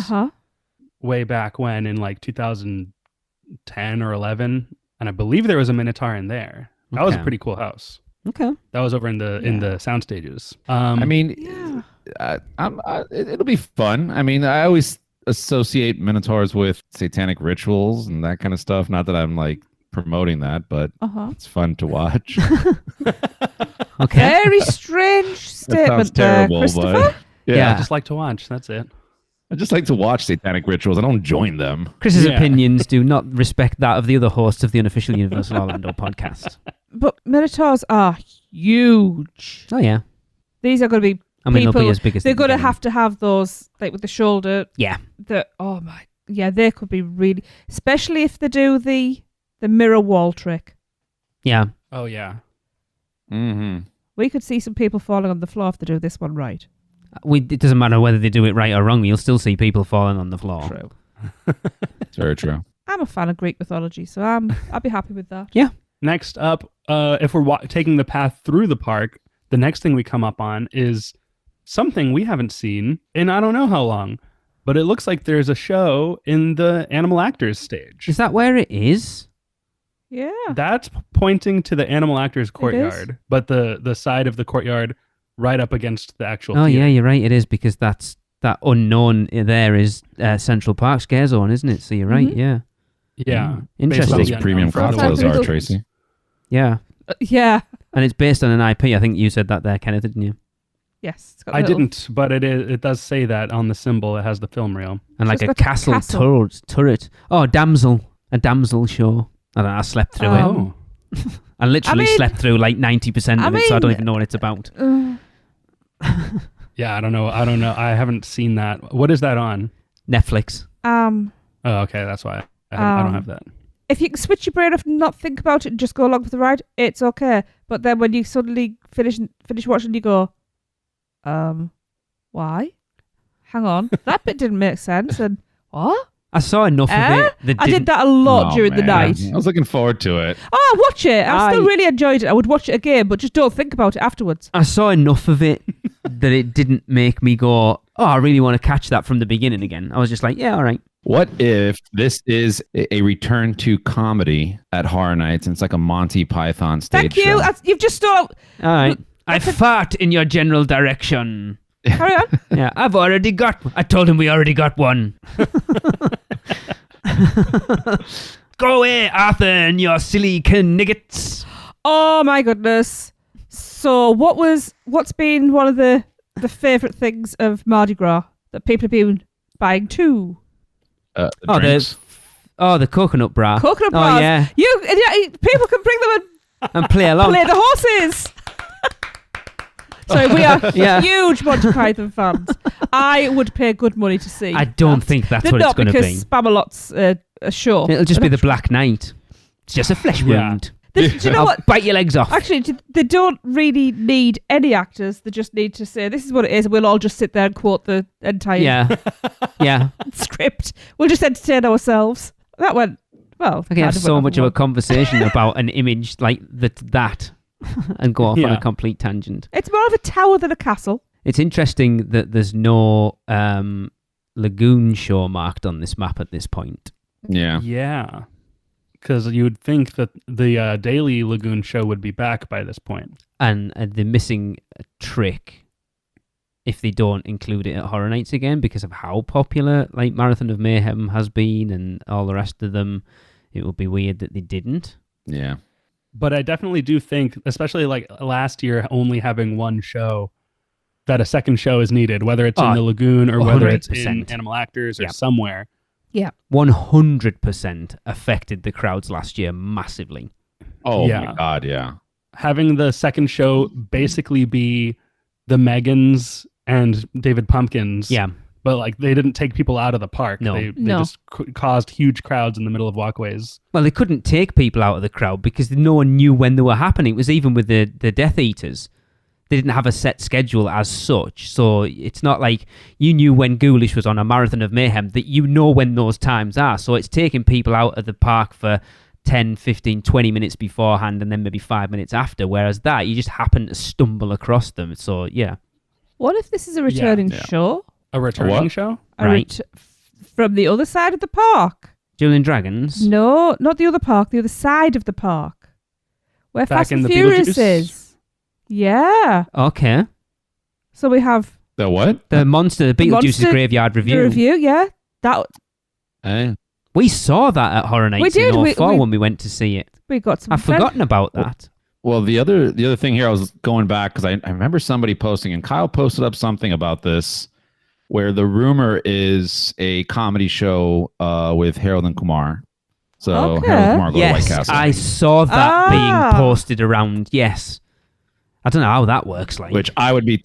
way back when in like 2010 or 11. And I believe there was a Minotaur in there. That was a Okay. pretty cool house. Okay. That was over in the sound stages. I mean, it'll be fun. I mean, I always associate Minotaurs with satanic rituals and that kind of stuff. Not that I'm like promoting that, but it's fun to watch. Okay. Very strange statement there, terrible, Christopher. but yeah, I just like to watch. That's it. I just like to watch satanic rituals. I don't join them. Chris's opinions do not respect that of the other hosts of the unofficial Universal Orlando podcast. But Minotaurs are huge. Oh, yeah. These are going to be They'll people. be as big as They're going to have those, like with the shoulder. Yeah. They could be really, especially if they do the mirror wall trick. Yeah. Oh, yeah. Mm-hmm. We could see some people falling on the floor if they do this one right. It doesn't matter whether they do it right or wrong. You'll still see people falling on the floor. True. It's very true. I'm a fan of Greek mythology, so I'll be happy with that. Yeah. Next up, if we're taking the path through the park, the next thing we come up on is something we haven't seen in I don't know how long, but it looks like there's a show in the Animal Actors stage. Is that where it is? Yeah. That's pointing to the Animal Actors courtyard, but the side of the courtyard right up against the actual Oh, theater. yeah, you're right. It is because that unknown there is Central Park Scare Zone, isn't it? So you're right, yeah. Yeah. Interesting. Those premium cocktails are, Tracy. Yeah. Yeah. And it's based on an IP. I think you said that there, Kenneth, didn't you? Yes. It's got I didn't, but it does say that on the symbol. It has the film reel. And like So a it's got castle turret. Oh, a damsel show. I don't know, I slept through Oh. it. I literally slept through like 90% of it, so I don't even know what it's about. Yeah, I don't know. I haven't seen that. What is that on? Netflix. Oh, okay. That's why I don't have that. If you can switch your brain off and not think about it and just go along with the ride, it's okay. But then when you suddenly finish watching, you go, why? Hang on, that bit didn't make sense. And what? I saw enough of it. I did that a lot during the night. I was looking forward to it. Oh, watch it. I still really enjoyed it. I would watch it again, but just don't think about it afterwards. I saw enough of it that it didn't make me go, oh, I really want to catch that from the beginning again. I was just like, yeah, all right. What if this is a return to comedy at Horror Nights and it's like a Monty Python stage Thank you. show? You've just stole. All right. I fart in your general direction. Carry on. Yeah, I've already got. I told him we already got one. Go away, Arthur, and your silly kniggets. Oh my goodness. So what's been one of the favourite things of Mardi Gras that people have been buying too? The coconut bra. Coconut bras. Oh yeah. People can bring them and play along. Play the horses. So we are huge Monty Python fans. I would pay good money to see. I don't think that's what it's going to be. Not because Spamalot's a show. It'll just be the Black Knight. It's just a flesh wound. Do you know what? Bite your legs off. Actually, they don't really need any actors. They just need to say, this is what it is. We'll all just sit there and quote the entire script. We'll just entertain ourselves. That went, well. I can have so much of a conversation about an image like that and go off on a complete tangent. It's more of a tower than a castle. It's interesting that there's no lagoon show marked on this map at this point. Yeah. Yeah. Because you would think that the daily lagoon show would be back by this point. And they're missing a trick if they don't include it at Horror Nights again because of how popular like Marathon of Mayhem has been and all the rest of them. It would be weird that they didn't. Yeah. But I definitely do think, especially like last year only having one show, that a second show is needed, whether it's in the lagoon or whether it's in Animal Actors or somewhere. Yeah. 100% affected the crowds last year massively. Oh my God, yeah. Having the second show basically be the Megans and David Pumpkins. Yeah. But like they didn't take people out of the park. No. They just caused huge crowds in the middle of walkways. Well, they couldn't take people out of the crowd because no one knew when they were happening. It was even with the Death Eaters. They didn't have a set schedule as such. So it's not like you knew when Ghoulish was on a Marathon of Mayhem, that you know when those times are. So it's taking people out of the park for 10, 15, 20 minutes beforehand and then maybe 5 minutes after. Whereas that, you just happen to stumble across them. So, yeah. What if this is a returning show? A returning show? Right. From the other side of the park? Dueling Dragons? No, not the other park. The other side of the park. Where Back Fast in and the Furious Beetlejuice? is. Yeah. Okay. So we have The what? The Beetlejuice's Monster Graveyard Review. the review. Yeah, that We saw that at Horror Nights We did, in 04 when we went to see it. we got some. I've forgotten about that. Well, the other thing here, I was going back because I remember somebody posting, and Kyle posted up something about this, where the rumor is a comedy show with Harold and Kumar. So Okay. Harold and Kumar go to White Yes, Castle. I saw that being posted around. Yes, I don't know how that works. Like, Which I would be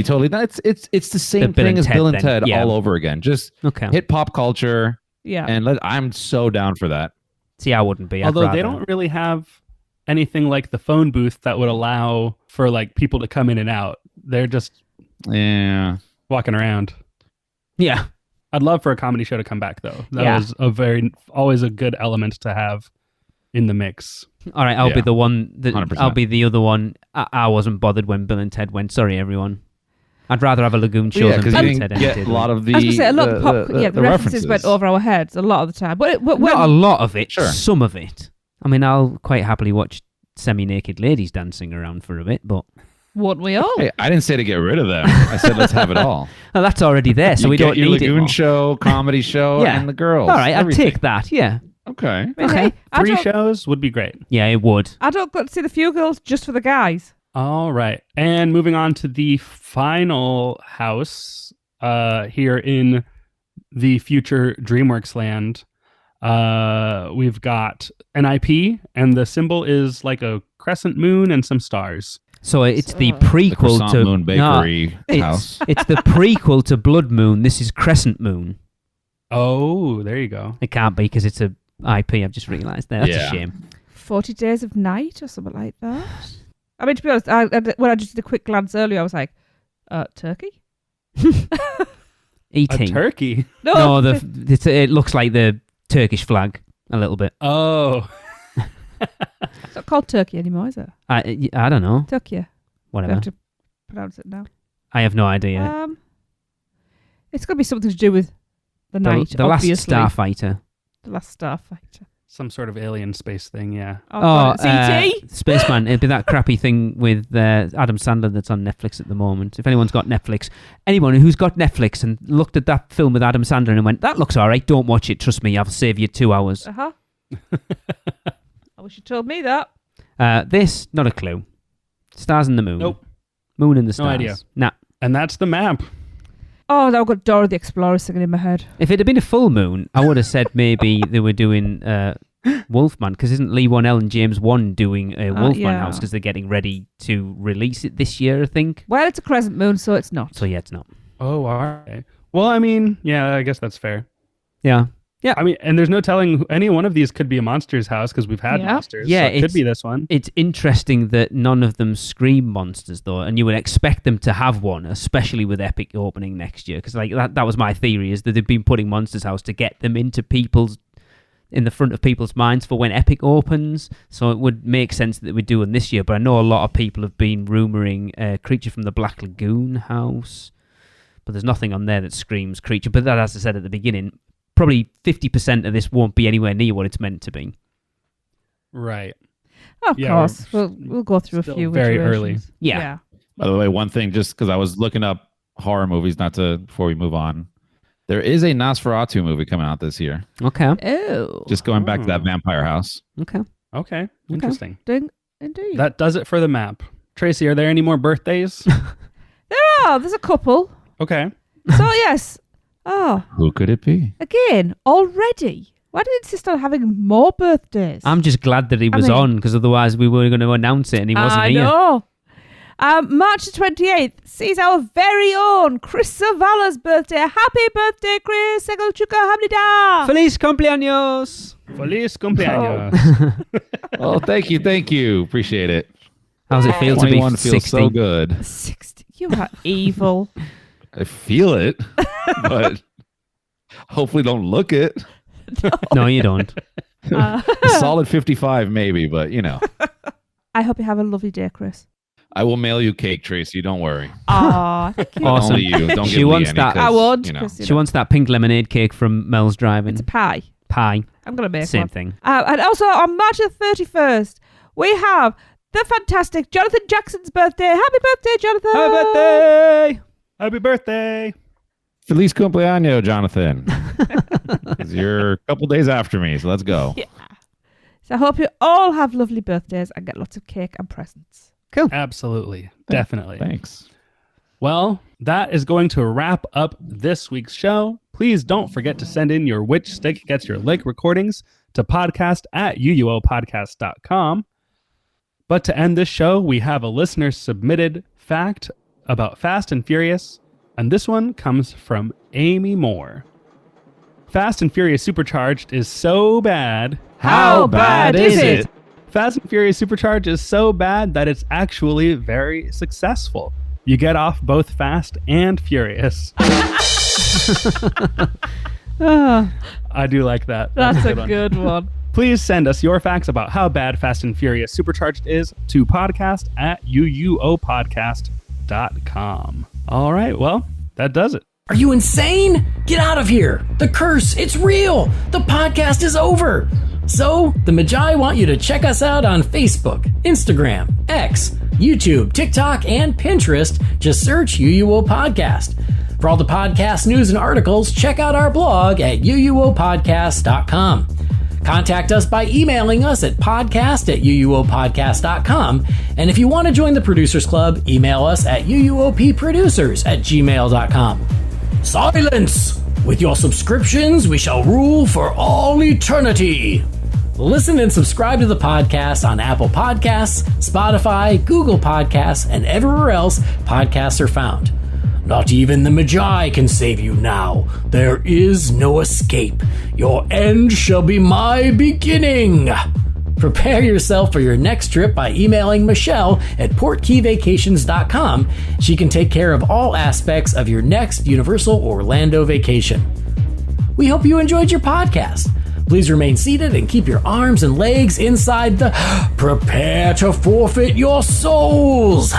totally. It's the same Bill thing and as Ted Bill and then, Ted yeah. all over again. Just okay. hit pop culture, Yeah. and I'm so down for that. See, I wouldn't be. I'd Although they rather- don't really have anything like the phone booth that would allow for like people to come in and out. They're just Yeah. walking around. Yeah. I'd love for a comedy show to come back though. That Yeah. was always a good element to have in the mix. All right, I'll be Yeah. the one. That, 100%. I'll be the other one. I wasn't bothered when Bill and Ted went. Sorry, everyone. I'd rather have a Lagoon show Yeah, than because Bill you and didn't Ted. get any a day. lot of the. I was gonna say a lot of the the references went over our heads a lot of the time. But Not a lot of it. Sure. Some of it. I mean, I'll quite happily watch semi-naked ladies dancing around for a bit, but won't we all? Hey, I didn't say to get rid of them. I said let's have it all. well, that's already there, so You we get don't your need it Lagoon more. show, comedy show, Yeah. and the girls. All right, I'd everything. take that. Yeah, Okay. Okay. I 3 don't, shows would be great. yeah, it would. I don't go to see the Few Girls just for the guys. All right. And moving on to the final house here in the future DreamWorks land. We've got an IP, and the symbol is like a crescent moon and some stars. So it's the The prequel Croissant to Moon Bakery house. It's the prequel to Blood Moon. This is Crescent Moon. Oh, there you go. It can't be because it's a IP. I've just realised there. That's Yeah. a shame. 40 Days of Night or something like that. I mean, to be honest, when I just did a quick glance earlier, I was like, turkey? Eating. A turkey. No, it looks like the Turkish flag a little bit. Oh. It's not called turkey anymore, is it? I don't know. Turkey. We Whatever. have to pronounce it now. I have no idea. It's got to be something to do with the night, the last obviously. Starfighter. The Last Starfighter. Some sort of alien space thing, yeah. God, it's E.T.? Spaceman. It'd be that crappy thing with Adam Sandler that's on Netflix at the moment. If anyone's got Netflix, anyone who's got Netflix and looked at that film with Adam Sandler and went, that looks all right, don't watch it. Trust me, I'll save you 2 hours. Uh-huh. I wish you told me that. This, not a clue. Stars and the Moon. Nope. Moon and the Stars. No idea. Nah. And that's the map. Oh, now I've got Dora the Explorer singing in my head. If it had been a full moon, I would have said maybe they were doing Wolfman, because isn't Lee Whannell and James Wan doing a Wolfman yeah. house because they're getting ready to release it this year, I think? Well, it's a crescent moon, so it's not. So yeah, it's not. Oh, all right. Well, I mean, yeah, I guess that's fair. Yeah. Yeah. I mean, and there's no telling any one of these could be a monster's house because we've had Yeah. monsters. Yeah, so it could be this one. It's interesting that none of them scream monsters, though, and you would expect them to have one, especially with Epic opening next year. Because like that was my theory, is that they've been putting Monsters House to get them in the front of people's minds for when Epic opens. So it would make sense that we're doing this year. But I know a lot of people have been rumouring Creature from the Black Lagoon house, but there's nothing on there that screams Creature. But that, as I said at the beginning, probably 50% of this won't be anywhere near what it's meant to be. Right. Of Yeah, course. We'll go through a still few very iterations. early. Yeah. By the way, one thing, just because I was looking up horror movies, before we move on, there is a Nosferatu movie coming out this year. Okay. Oh. Just going back to that vampire house. Okay. Okay. Interesting. Indeed. That does it for the map. Tracy, are there any more birthdays? There's a couple. Okay. So, yes. Oh, Who could it be? again, already. Why did you insist on having more birthdays? I'm just glad that he was on, because otherwise we were going to announce it and he wasn't here. I know. March the 28th sees our very own Chris Zavala's birthday. Happy birthday, Chris! Segel Chuka Hamnida! Feliz cumpleaños! Feliz cumpleaños. Oh, thank you. Appreciate it. How's it feel to be 21 feels 60? so good. 60. You are evil. I feel it, but hopefully don't look it. No, you don't. A solid 55 maybe, but I hope you have a lovely day, Chris. I will mail you cake, Tracy. Don't worry. Aw, thank you. Awesome. Only you. Don't She give me wants any, that. 'cause, I won't, you know. 'cause, She wants that pink lemonade cake from Mel's Driving. It's a pie. Pie. I'm going to make Same one. thing. And also on March the 31st, we have the fantastic Jonathan Jackson's birthday. Happy birthday, Jonathan! Happy birthday! Happy birthday! Feliz cumpleaños, Jonathan. 'Cause you're a couple days after me, so let's go. Yeah. So I hope you all have lovely birthdays and get lots of cake and presents. Cool. Absolutely. Definitely. Thanks. Well, that is going to wrap up this week's show. Please don't forget to send in your Which Stick Gets Your Lick recordings to podcast@uuopodcast.com. But to end this show, we have a listener-submitted fact about Fast and Furious, and this one comes from Amy Moore. Fast and Furious Supercharged is so bad. How bad is it? Fast and Furious Supercharged is so bad that it's actually very successful. You get off both fast and furious. I do like that. That's a good one. Please send us your facts about how bad Fast and Furious Supercharged is to podcast@uuopodcast.com. All right, well, that does it. Are you insane? Get out of here. The curse, it's real. The podcast is over. So, the Magi want you to check us out on Facebook, Instagram, X, YouTube, TikTok, and Pinterest. Just search UUO Podcast. For all the podcast news and articles, check out our blog at uuopodcast.com. Contact us by emailing us at podcast@uuopodcast.com. And if you want to join the Producers Club, email us at uuopproducers@gmail.com. Silence! With your subscriptions, we shall rule for all eternity. Listen and subscribe to the podcast on Apple Podcasts, Spotify, Google Podcasts, and everywhere else podcasts are found. Not even the Magi can save you now. There is no escape. Your end shall be my beginning. Prepare yourself for your next trip by emailing Michelle at portkeyvacations.com. She can take care of all aspects of your next Universal Orlando vacation. We hope you enjoyed your podcast. Please remain seated and keep your arms and legs inside the prepare to forfeit your souls.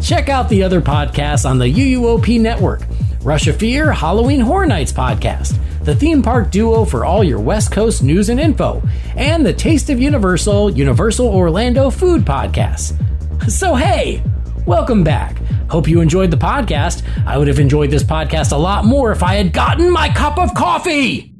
Check out the other podcasts on the UUOP network. Rush of Fear, Halloween Horror Nights podcast, the theme park duo for all your West Coast news and info, and the Taste of Universal, Universal Orlando food podcasts. So hey, welcome back. Hope you enjoyed the podcast. I would have enjoyed this podcast a lot more if I had gotten my cup of coffee.